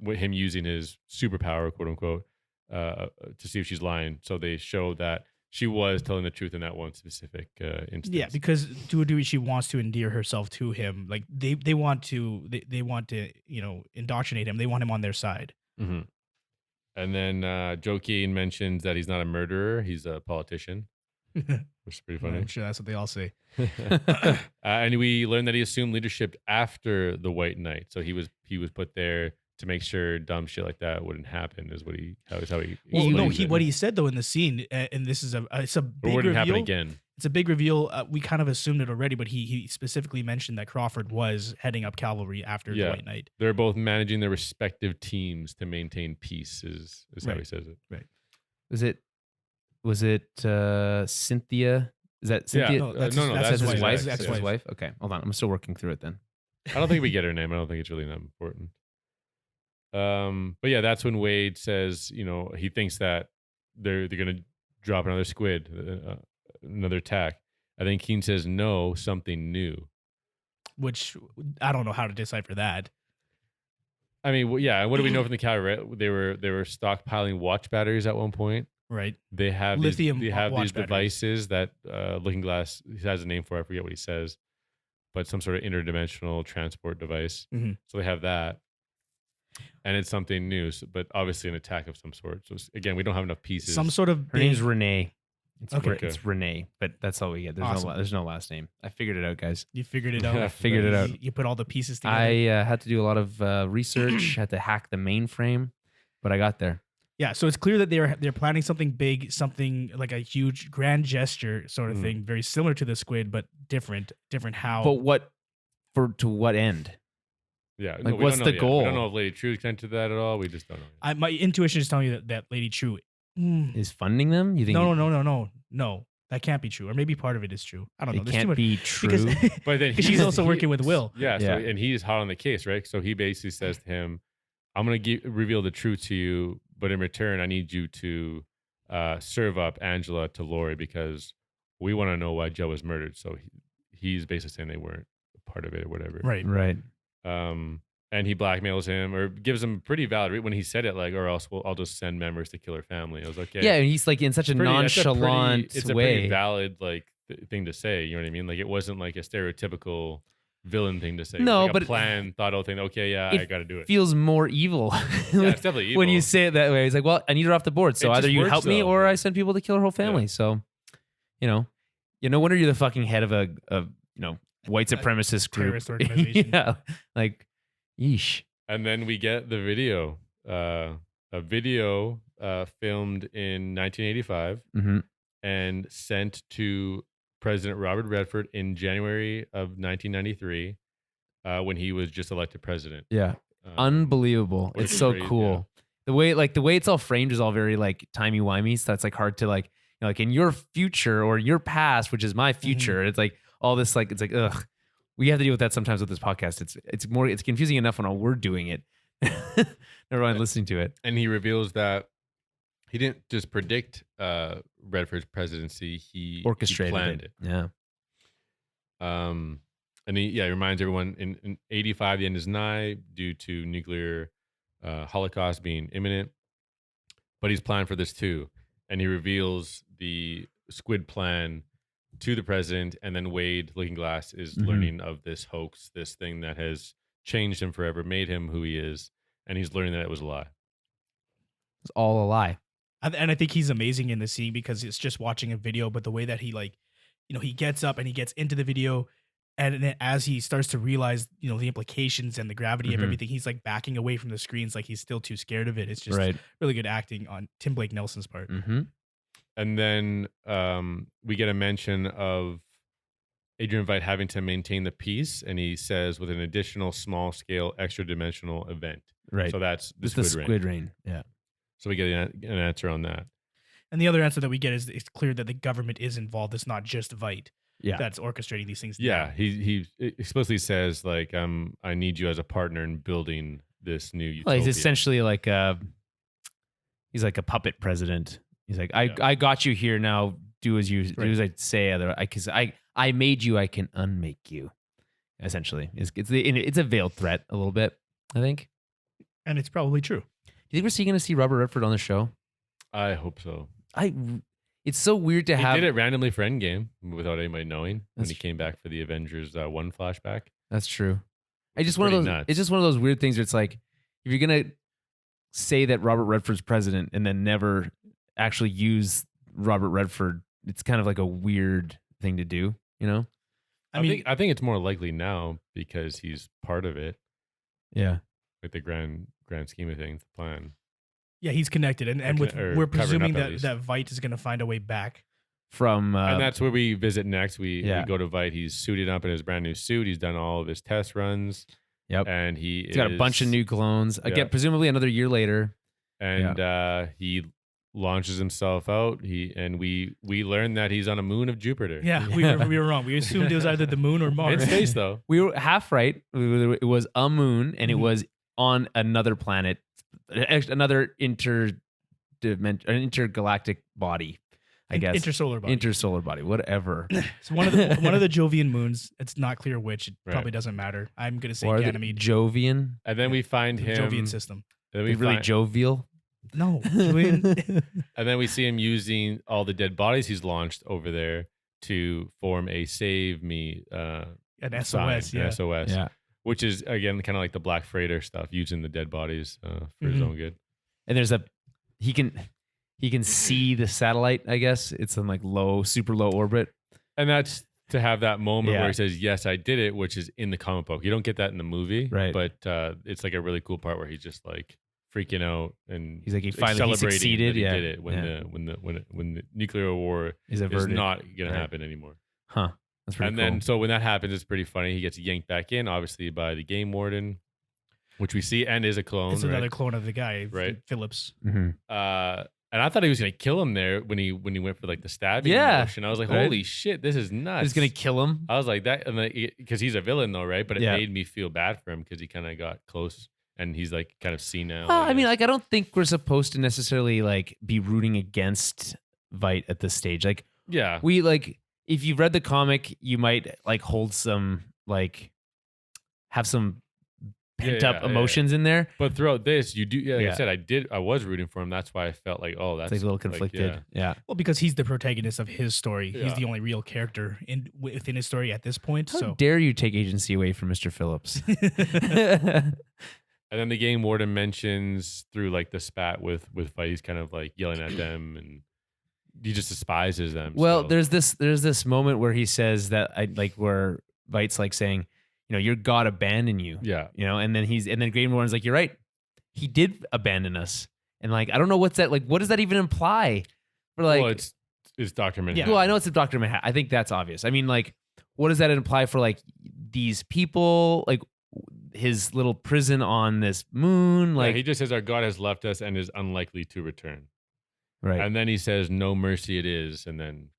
with him using his superpower, quote unquote, to see if she's lying. So they show that she was telling the truth in that one specific instance. Yeah, because to a degree, she wants to endear herself to him. Like they want to indoctrinate him. They want him on their side. Mm-hmm. And then Joe Keane mentions that he's not a murderer; he's a politician, which is pretty funny. I'm sure that's what they all say. And we learned that he assumed leadership after the White Knight, so he was put there to make sure dumb shit like that wouldn't happen. Is what he Well, no, explains it. what he said though in the scene, and this is it's a Or big wouldn't happen reveal. again. It's a big reveal. We kind of assumed it already, but he specifically mentioned that Crawford was heading up cavalry after the White Knight. They're both managing their respective teams to maintain peace. Is how he Right. says it. Right. Was it Cynthia? Is that Cynthia? No, that's no, that's that's his his wife. wife. That's his wife. Okay, hold on. I'm still working through it then. I don't think we get her name. I don't think it's really that important. But yeah, that's when Wade says, he thinks that they're gonna drop another squid, another attack. I think Keane says no, something new. Which I don't know how to decipher that. I mean, yeah. What do we know from the cavalry? They were stockpiling watch batteries at one point. Right. They have Lithium these watch devices that Looking Glass has a name for. I forget what he says, but some sort of interdimensional transport device. Mhm. So they have that. And it's something new, but obviously an attack of some sort. So again, we don't have enough pieces. Some sort of Her big, name's Renee. Okay. It's Renee, but that's all we get. There's Awesome. there's no last name. I figured it out, guys. You figured it out. I figured it out. You put all the pieces together. I had to do a lot of research. Had to hack the mainframe, but I got there. Yeah, so it's clear that they're planning something big, something like a huge grand gesture sort of Mm. thing, very similar to the squid, but different how. But to what end? Yeah. Like, we what's don't know the yet. goal? We don't know if Lady True connected to that at all. We just don't know. My intuition is telling you that Lady True. Is funding them? You think? No. That can't be true. Or maybe part of it is true. I don't know. It There's too can't much. be true. Because But then she's also working with Will. Yeah. Yeah. And he's hot on the case, right? So he basically says to him, I'm going to reveal the truth to you, but in return, I need you to serve up Angela to Lori because we want to know why Joe was murdered. So he's basically saying they weren't a part of it or whatever. Right. Right. And he blackmails him or gives him pretty valid when he said it, like, or else I'll just send members to kill her family. I was like, Yeah, and he's like in such a nonchalant it's a way. pretty valid thing to say. You know what I mean? Like it wasn't like a stereotypical villain thing to say. It was No, like but a plan, thought out thing. Okay, yeah, I got to do it. Feels more evil. Yeah, it's definitely evil. When you say it that way. He's like, well, I need her off the board. So It either just you works, help me though. or I send people to kill her whole family. Yeah. So, no wonder you're the fucking head of a white supremacist group. terrorist organization. Yeah. Like, yeesh. And then we get the video, a video filmed in 1985 Mm-hmm. and sent to President Robert Redford in January of 1993 when he was just elected president. Yeah. Unbelievable. which It's is so crazy, cool. The way it's all framed is all very like timey-wimey. So it's like hard to like in your future or your past, which is my future. It's like all this like it's like ugh. We have to deal with that sometimes with this podcast. It's confusing enough when we're doing it. Never mind listening to it. And he reveals that he didn't just predict Redford's presidency; he Orchestrated planned it. Yeah. And he reminds everyone in 85 the end is nigh due to nuclear holocaust being imminent. But he's planned for this too, and he reveals the squid plan to the president, and then Wade, Looking Glass, is learning of this hoax, this thing that has changed him forever, made him who he is, and he's learning that it was a lie. It's all a lie. And I think he's amazing in the scene because it's just watching a video, but the way that he he gets up and he gets into the video, and then as he starts to realize, the implications and the gravity of everything, he's like backing away from the screens, like he's still too scared of it. It's just really good acting on Tim Blake Nelson's part. Mm-hmm. And then we get a mention of Adrian Veidt having to maintain the peace, and he says with an additional small-scale, extra-dimensional event. Right. So that's the It's Squid Rain. Rain. Yeah. So we get an answer on that. And the other answer that we get is it's clear that the government is involved. It's not just Veidt Yeah. that's orchestrating these things. Yeah, he explicitly says like, I need you as a partner in building this new utopia. Well, he's essentially like he's like a puppet president. He's like, I got you here now. Do as you do as I say. Because I made you, I can unmake you. Essentially, it's a veiled threat a little bit, I think. And it's probably true. Do you think we're going to see Robert Redford on the show? I hope so. it's so weird to He have. did it randomly for Endgame without anybody knowing when That's he came back for the Avengers 1 flashback. That's true. I Which just is one of pretty those. nuts. It's just one of those weird things where it's like, if you're gonna say that Robert Redford's president and then never actually use Robert Redford, it's kind of like a weird thing to do, you know? I think it's more likely now because he's part of it, Yeah. like the grand scheme of things, the plan. Yeah, he's connected, and Or we're covering presuming up at that least. that Veidt is going to find a way back. From And that's where we visit next. We Yeah. go to Veidt. He's suited up in his brand new suit. He's done all of his test runs. Yep. And he's got a bunch of new clones. Yeah. Again, presumably another year later. And he launches himself out. We learn that he's on a moon of Jupiter. Yeah, we were wrong. We assumed it was either the moon or In Mars. space though. We were half right. It was a moon, and it Mhm. was on another planet, another intergalactic body. I guess Intersolar body. intersolar body, whatever. So one of the Jovian moons. It's not clear which. It Right. probably doesn't matter. I'm going to say Or the Ganymede. Jovian, And then we find The him. Jovian system. And then we really find- jovial. No, Julian. And then we see him using all the dead bodies he's launched over there to form a Save Me An sign, SOS. an Yeah. SOS, Yeah, which is again kind of like the Black Freighter stuff, using the dead bodies for his Mhm. own good. and there's he can see the satellite. I guess it's in like super low orbit. And that's to have that moment Yeah. where he says, "Yes, I did it," which is in the comic book. You don't get that in the movie, Right. But it's like a really cool part where he's just like freaking out and He's like he like, finally celebrating succeeded. that he Yeah, did it when yeah. the nuclear war Is is averted. not going Right. to happen anymore. Huh. That's pretty And cool. then so when that happens, it's pretty funny. He gets yanked back in, obviously by the game warden, which we see and is a clone. It's another right? clone of the guy, Right. Phillips. Mhm. And I thought he was gonna kill him there when he went for like the stabbing Yeah. motion. I was like, Right. holy shit, this is nuts. He's gonna kill him. I was like that, and because he's a villain though, right? But it Yeah. made me feel bad for him because he kind of got close, and he's like kind of senile. Well, I mean, guess. like, I don't think we're supposed to necessarily like be rooting against Veidt at this stage. Like, yeah, we like, if you've read the comic, you might like hold some like have some pent up emotions in there. But throughout this, you do, like Yeah. I said, I was rooting for him. That's why I felt like, oh, that's It's like a little like, conflicted. Yeah. Well, because he's the protagonist of his story. He's Yeah. the only real character within his story at this point. How So dare you take agency away from Mr. Phillips? And then the game warden mentions through like the spat with Veidt, he's kind of like yelling at them, and he just despises them. Well, still. there's this moment where he says that where Veidt's like saying, you know, your God abandoned you. yeah. You know, and then Game Warden's like, you're right. He did abandon us. And like, I don't know what's that, like, what does that even imply? For like, Well, it's Dr. Manhattan. well, I know it's a Dr. Manhattan. I think that's obvious. I mean, like, what does that imply for like these people, like his little prison on this moon? Like, he just says our God has left us and is unlikely to return. right, And then he says, "No mercy it is," and then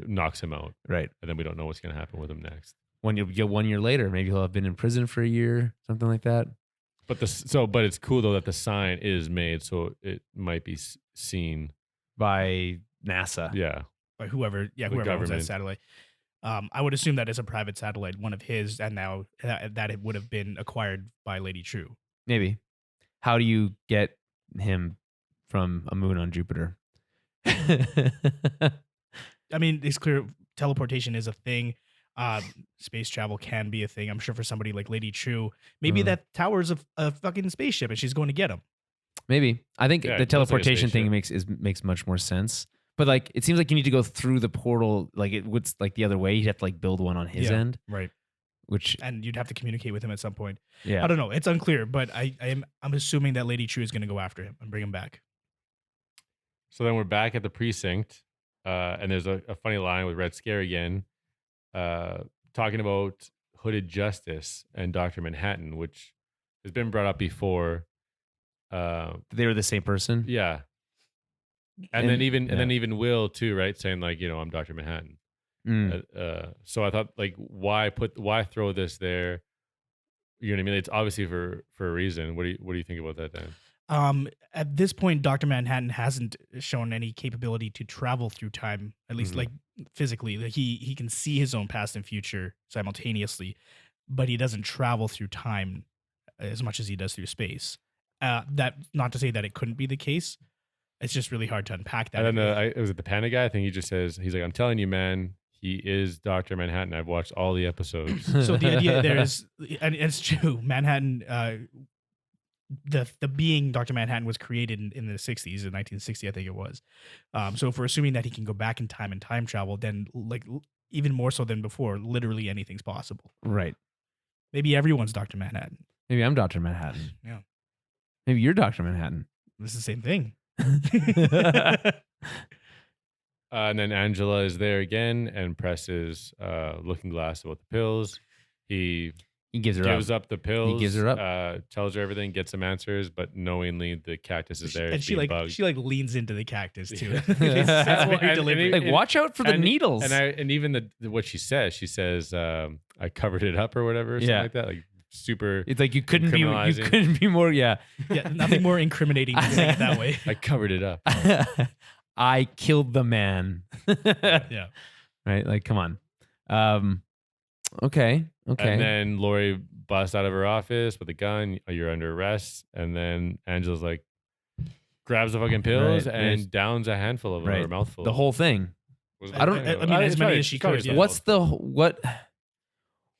knocks him out. right. And then we don't know what's going to happen with him next. 1 year later, maybe he'll have been in prison for a year, something like that. But it's cool though that the sign is made, so it might be seen. By NASA. Yeah, by whoever owns that government. satellite. I would assume that is a private satellite, one of his, and now that it would have been acquired by Lady True. Maybe. How do you get him from a moon on Jupiter? I mean, it's clear teleportation is a thing. Space travel can be a thing. I'm sure for somebody like Lady True, maybe Uh-huh. that tower's a fucking spaceship and she's going to get him. Maybe. I think Yeah, the it looks like a teleportation thing spaceship. makes much more sense. But like, it seems like you need to go through the portal. Like it would like the other way. You'd have to like build one on his Yeah. end, Right. which And you'd have to communicate with him at some point. yeah. I don't know. It's unclear, but I'm assuming that Lady True is going to go after him and bring him back. So then we're back at the precinct, and there's a funny line with Red Scare again, talking about Hooded Justice and Dr. Manhattan, which has been brought up before. They were the same person. Yeah. And then yeah. even Will too, right? Saying like, I'm Dr. Manhattan. Mm. So I thought like, why throw this there? You know what I mean? It's obviously for a reason. What do you think about that, Dan? At this point, Dr. Manhattan hasn't shown any capability to travel through time, at least Mhm. like physically. Like he can see his own past and future simultaneously, but he doesn't travel through time as much as he does through space. That not to say that it couldn't be the case, It's just really hard to unpack that. And then was it the panda guy? I think he just says, he's like, I'm telling you, man, he is Dr. Manhattan. I've watched all the episodes. So the idea there is, and it's true, Manhattan, the being Dr. Manhattan was created in the 60s, in 1960, I think it was. So if we're assuming that he can go back in time and time travel, then like even more so than before, literally anything's possible. Right. Maybe everyone's Dr. Manhattan. Maybe I'm Dr. Manhattan. Yeah. Maybe you're Dr. Manhattan. It's the same thing. And then Angela is there again and presses Looking Glass about the pills. He gives her gives up. up the pills. He gives her up. Tells her everything, gets some answers, but knowingly the cactus is there. And it's she being like bugged. she like leans into the cactus too. Yeah. That's very And- deliberate. Like, watch out for the needles. And even what she says, I covered it up or whatever, or something Yeah. like that. Like super. It's like you couldn't Criminalizing. be more. Yeah. Yeah, nothing more incriminating than saying it that way. I covered it up. I killed the man. Yeah. Right. Like, come on. Okay. And then Lori busts out of her office with a gun. You're under arrest. And then Angela's like, grabs the fucking pills Right, and right. downs a handful of them, or a mouthful. The whole thing. I mean, as many as she could, yeah. What's what?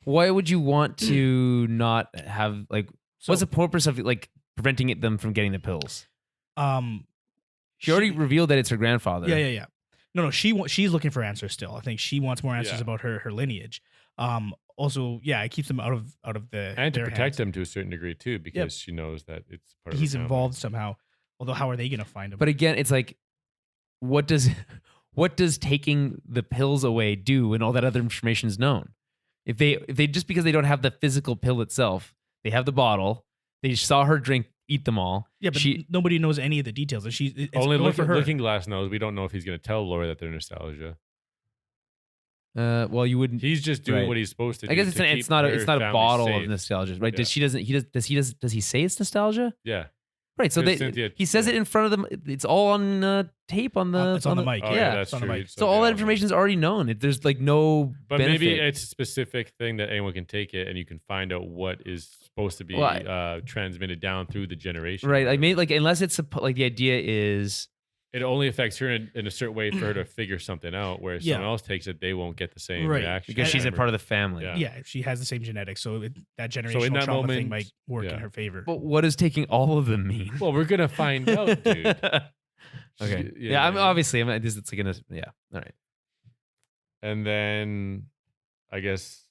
Why would you want to not have like? What's the purpose of like preventing them from getting the pills? She already revealed that it's her grandfather. Yeah. No. She's looking for answers still. I think she wants more answers Yeah. about her lineage. Also, yeah, it keeps them out of the And to their protect hands. them to a certain degree too, because she knows that it's part of He's her family. involved somehow. Although, how are they going to find him? But again, it's like, what does taking the pills away do when all that other information is known? If they just because they don't have the physical pill itself, they have the bottle. They saw her eat them all. Yeah, but nobody knows any of the details. And it's Only for her. Looking Glass knows. We don't know if he's going to tell Lori that they're nostalgia. Well, you wouldn't. He's just doing Right. what he's supposed to do. I guess to keep it's not her a family bottle safe. of nostalgia, right? Yeah. Does he say it's nostalgia? Yeah. Right. So Because Cynthia- he says it in front of them. It's all on tape on the. It's on the mic. Oh, Yeah. that's it's on the true. mic. So all that yeah. information is already known. There's like no. But benefit. maybe it's a specific thing that anyone can take it, and you can find out what is supposed to be transmitted down through the generation. right. I mean, like unless it's like the idea is. It only affects her in a certain way for her to figure something out. Where if Yeah. someone else takes it, they won't get the same Right. reaction. Because she's a part of the family. Yeah. Yeah, she has the same genetics, so that generational in that trauma thing moment, might work in yeah. her favor. But what does taking all of them mean? Well, we're gonna find out, dude. Okay. Yeah, Yeah. I'm yeah. obviously. It's gonna. Yeah. All right. And then, I guess.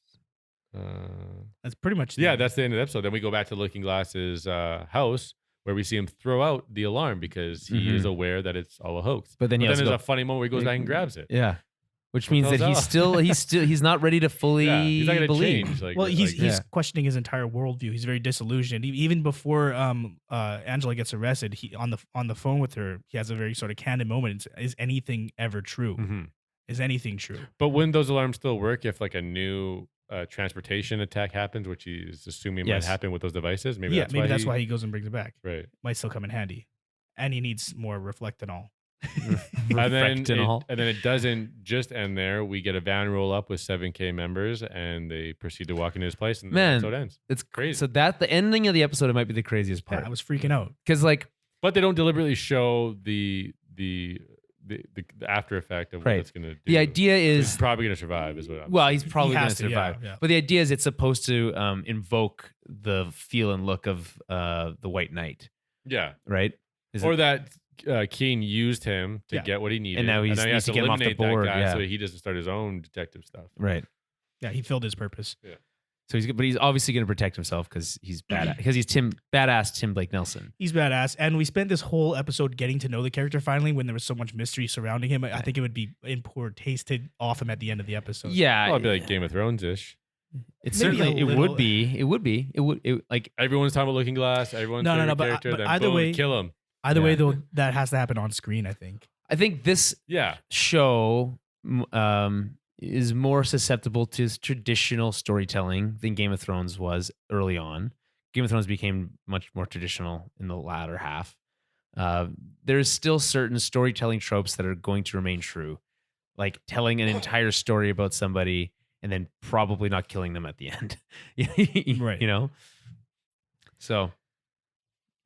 That's pretty much That's the end of the episode. Then we go back to Looking Glass's house, where we see him throw out the alarm because he Mhm. is aware that it's all a hoax. But then he there's also a funny moment where he goes back and grabs it. Yeah. Which means that tells he's not ready to fully Yeah, he's not gonna believe. change. Like, Well, he's Yeah. questioning his entire worldview. He's very disillusioned. Even before Angela gets arrested, he on the phone with her, he has a very sort of candid moment. Is anything ever true? Mhm. Is anything true? But wouldn't those alarms still work if like a new transportation attack happens, which he's assuming might Yes. happen with those devices? Maybe Yeah, that's why he goes and brings it back. Right. Might still come in handy, and he needs more reflectanol. And then, Reflectanol. it doesn't just end there. We get a van roll up with 7K members, and they proceed to walk into his place, and Man. the episode ends. It's Crazy. So the ending of the episode, it might be the craziest Yeah, part. I was freaking out. Because like But they don't deliberately show the after effect of what Right. it's going to do. the idea He's is, probably going to survive, is what I'm well, he's probably He going to has to, yeah, survive. yeah. But the idea is it's supposed to invoke the feel and look of the White Knight, Yeah. right? Is Or it- that Keen used him to Yeah. get what he needed. And now he he needs has to to get him off the eliminate that board, guy yeah. so he doesn't start his own detective stuff. right. Yeah, he filled his purpose. So he's obviously going to protect himself because he's badass. Because he's badass Tim Blake Nelson. He's badass, and we spent this whole episode getting to know the character finally. When there was so much mystery surrounding him, I think it would be in poor taste to off him at the end of the episode. Yeah, Well, it'd be like Game of Thrones ish. It Maybe certainly a little. would be. It would be. Like Everyone's talking about Looking Glass. Everyone's No, favorite but character. Then either boom, way- kill him. Either Yeah. way, though, that has to happen on screen. I think. I think this Yeah. show is more susceptible to traditional storytelling than Game of Thrones was early on. Game of Thrones became much more traditional in the latter half. There's still certain storytelling tropes that are going to remain true, like telling an entire story about somebody and then probably not killing them at the end. Right. You know? So,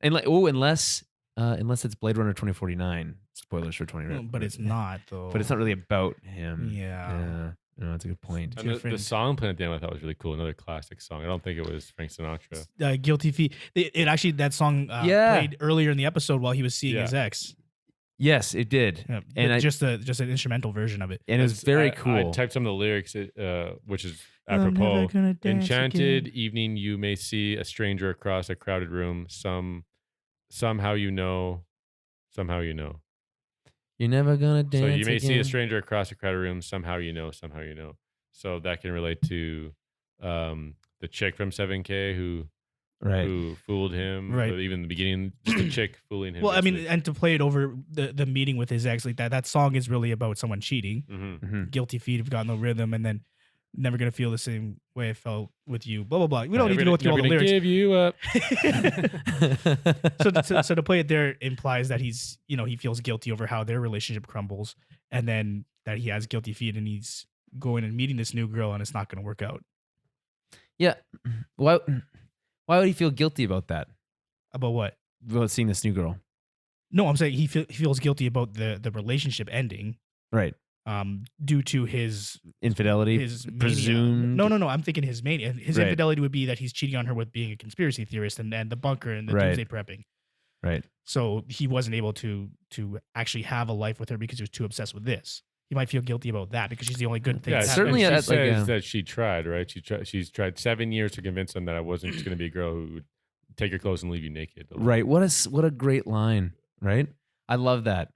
and unless unless it's Blade Runner 2049. Spoilers for 2049. But it's not though. But it's not really about him. Yeah. No, that's a good point. And the song playing at the end I thought was really cool. Another classic song. I don't think it was Frank Sinatra. Guilty Feet. It actually, that song played earlier in the episode while he was seeing his ex. Yes, it did. Yeah, and just an instrumental version of it. And it was very cool. I typed some of the lyrics, which is apropos. Enchanted evening, you may see a stranger across a crowded room. Somehow you know. You're never gonna dance. So you may see again. a stranger across a crowded room. Somehow you know. So that can relate to the chick from 7K who fooled him. Right. Even in the beginning, just a chick fooling him. Well, I mean, and to play it over the meeting with his ex, like that song is really about someone cheating. Mm-hmm. Guilty feet have got no rhythm, and then never gonna feel the same way I felt with you. Blah blah blah. We don't need to go through all the lyrics. Give you up. So to play it there implies that he's, he feels guilty over how their relationship crumbles, and then that he has guilty feet and he's going and meeting this new girl and it's not going to work out. Yeah. Why would he feel guilty about that? About what? About seeing this new girl. No, I'm saying he feels guilty about the relationship ending. Right. Due to his infidelity, his presumed. No. I'm thinking his mania. His infidelity would be that he's cheating on her with being a conspiracy theorist and the bunker and the doomsday prepping. Right. So he wasn't able to actually have a life with her because he was too obsessed with this. He might feel guilty about that because she's the only good thing. Yeah, certainly. She says that she tried, right? She's tried 7 years to convince him that I wasn't just going to be a girl who would take your clothes and leave you naked. Right. What a great line. Right. I love that.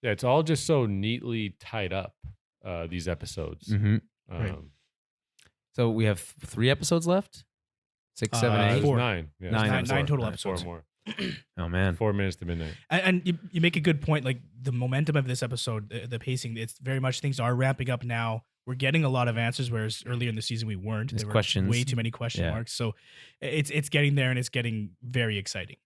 Yeah, it's all just so neatly tied up. These episodes. Mm-hmm. So we have 3 episodes left. 6, 7, 8, 4. 9. Yeah, 9 total episodes. 4 more. Oh man, 4 minutes to midnight. And you make a good point. Like the momentum of this episode, the pacing, it's very much things are ramping up now. We're getting a lot of answers, whereas earlier in the season we weren't. There were questions. Way too many question marks. So it's getting there and it's getting very exciting.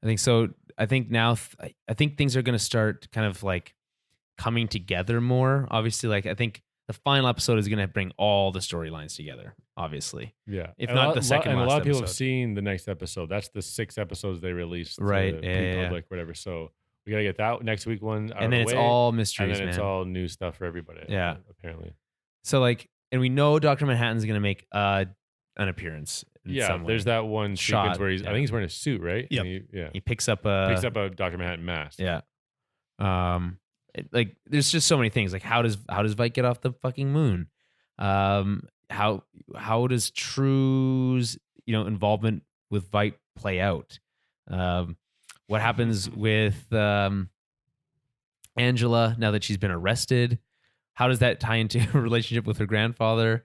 I think so. I think now I think things are going to start kind of like coming together more. Obviously, like I think the final episode is going to bring all the storylines together. Obviously, yeah. If and not the second, and a lot of people episode. have seen the next episode. That's the 6 episodes they released, right? To public, whatever. So we gotta get that next week one, out and then of the it's way, all mysteries, and then it's all new stuff for everybody. Yeah, apparently. So like, and we know Dr. Manhattan's going to make an appearance. Yeah, there's that one shot sequence where he's. I think he's wearing a suit, right? Yep. He picks up a Dr. Manhattan mask. Yeah. Like there's just so many things. Like how does Veidt get off the fucking moon? How does True's involvement with Veidt play out? What happens with Angela now that she's been arrested? How does that tie into her relationship with her grandfather?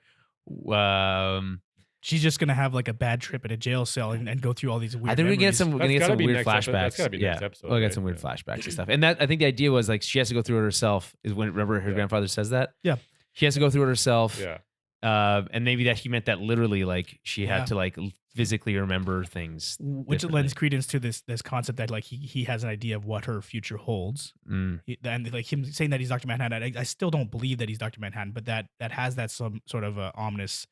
She's just gonna have like a bad trip at a jail cell and go through all these weird. I think we're gonna get some weird flashbacks. That's gotta be next episode. We'll get some weird flashbacks and stuff. And that I think the idea was like she has to go through it herself. Is when remember her grandfather says that. Yeah, she has to go through it herself. Yeah. And maybe that he meant that literally, like she had to like physically remember things, which lends credence to this concept that like he has an idea of what her future holds. And like him saying that he's Dr. Manhattan, I still don't believe that he's Dr. Manhattan, but that has that some sort of ominous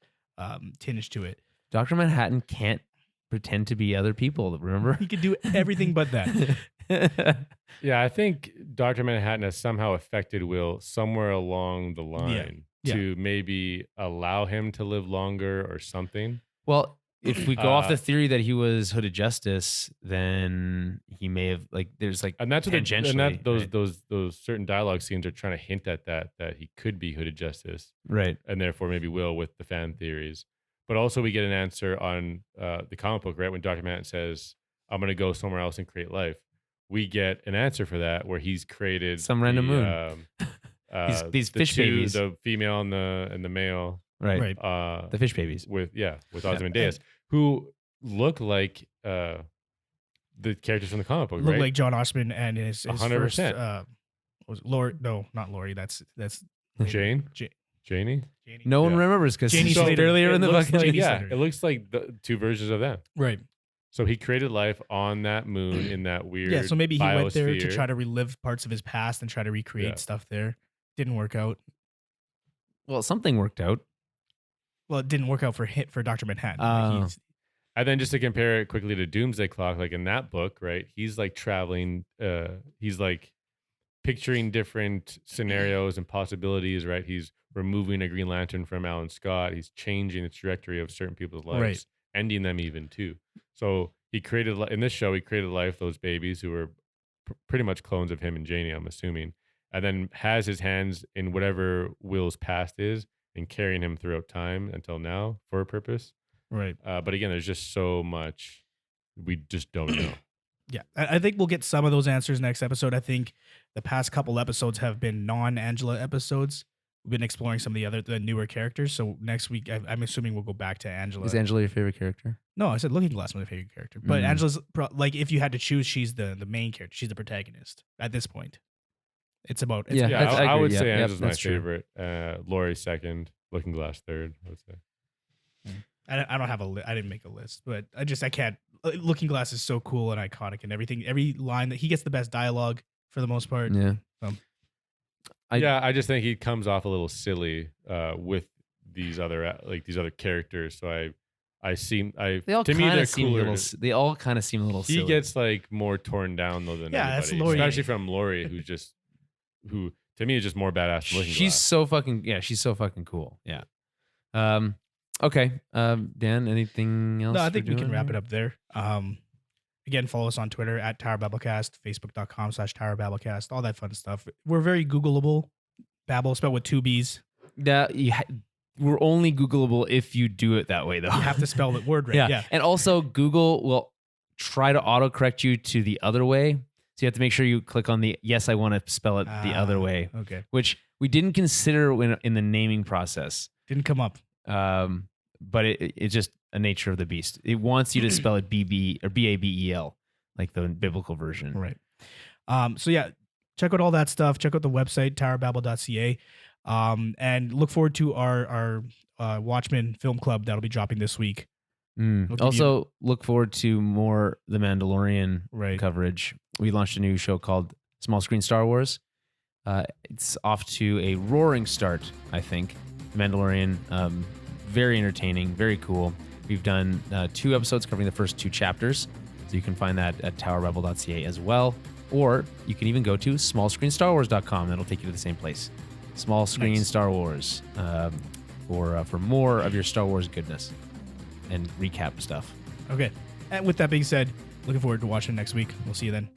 tinge to it. Dr. Manhattan can't pretend to be other people. Remember, he could do everything but that. Yeah, I think Dr. Manhattan has somehow affected Will somewhere along the line to maybe allow him to live longer or something. Well, if we go off the theory that he was Hooded Justice, then he may have there's and that's tangentially, those certain dialogue scenes are trying to hint at that he could be Hooded Justice, right? And therefore maybe Will with the fan theories. But also we get an answer on the comic book, right? When Dr. Manhattan says, "I'm going to go somewhere else and create life," we get an answer for that where he's created some random moon. These fish babies, the female and the male, right? The fish babies with Ozymandias, who look like the characters from the comic book, look right? like John Oshman and his 100%. First, was Lori? No, not Lori. That's Janie. No one remembers because Janie said earlier in the book. It looks like the 2 versions of them, right? So he created life on that moon in that weird. Yeah, so maybe he went there to biosphere. try to relive parts of his past and try to recreate stuff there. Didn't work out. Well, something worked out. Well, it didn't work out for Dr. Manhattan. And then just to compare it quickly to Doomsday Clock, like in that book, right? He's like traveling. He's like picturing different scenarios and possibilities, right? He's removing a Green Lantern from Alan Scott. He's changing the trajectory of certain people's lives, Right. ending them even too. So he created in this show, he created life those babies who were pretty much clones of him and Janie, I'm assuming, and then has his hands in whatever Will's past is and carrying him throughout time until now for a purpose. Right. But again, there's just so much we just don't know. Yeah, I think we'll get some of those answers next episode. I think the past couple episodes have been non-Angela episodes. We've been exploring some of the newer characters. So next week, I'm assuming we'll go back to Angela. Is Angela your favorite character? No, I said Looking Glass was my favorite character. But Mm. Angela's, like, if you had to choose, she's the main character. She's the protagonist at this point. It's about... It's Yeah. Yeah, I I agree. would Yeah, say yep, Angela's my that's true. favorite. Lori second, Looking Glass third, I would say. I don't have I didn't make a list, but I can't. Looking Glass is so cool and iconic and everything. Every line that he gets the best dialogue for the most part. Yeah. I just think he comes off a little silly with these other characters. So They all to me kind they're of seem a cooler. little. They all kind of seem a little. He silly. gets like more torn down though than Yeah, that's everybody, Lori. especially from Lori, who to me is just more badass than Looking She's Glass. so fucking She's so fucking cool. Yeah. Okay. Dan, anything else? No, I think we can wrap it up there. Again, follow us on Twitter at Tower Babblecast, Facebook.com/Tower Babblecast, all that fun stuff. We're very Googleable. Babble spelled with 2 B's. We're only Googleable if you do it that way, though. You have to spell the word right. Yeah. And also, Google will try to autocorrect you to the other way. So you have to make sure you click on the yes, I want to spell it the other way, Okay. which we didn't consider in the naming process. Didn't come up. But it's just a nature of the beast. It wants you to spell it BB or BABEL, like the biblical version. Right. So yeah, check out all that stuff. Check out the website, towerbabble.ca. And look forward to our Watchmen film club that'll be dropping this week. We'll give Also, look forward to more The Mandalorian Right. coverage. We launched a new show called Small Screen Star Wars. It's off to a roaring start, I think. The Mandalorian, very entertaining, very cool. We've done 2 episodes covering the first 2 chapters, so you can find that at towerrebel.ca as well. Or you can even go to smallscreenstarwars.com. That'll take you to the same place. Small Screen Nice. Star Wars for more of your Star Wars goodness and recap stuff. Okay. And with that being said, looking forward to watching next week. We'll see you then.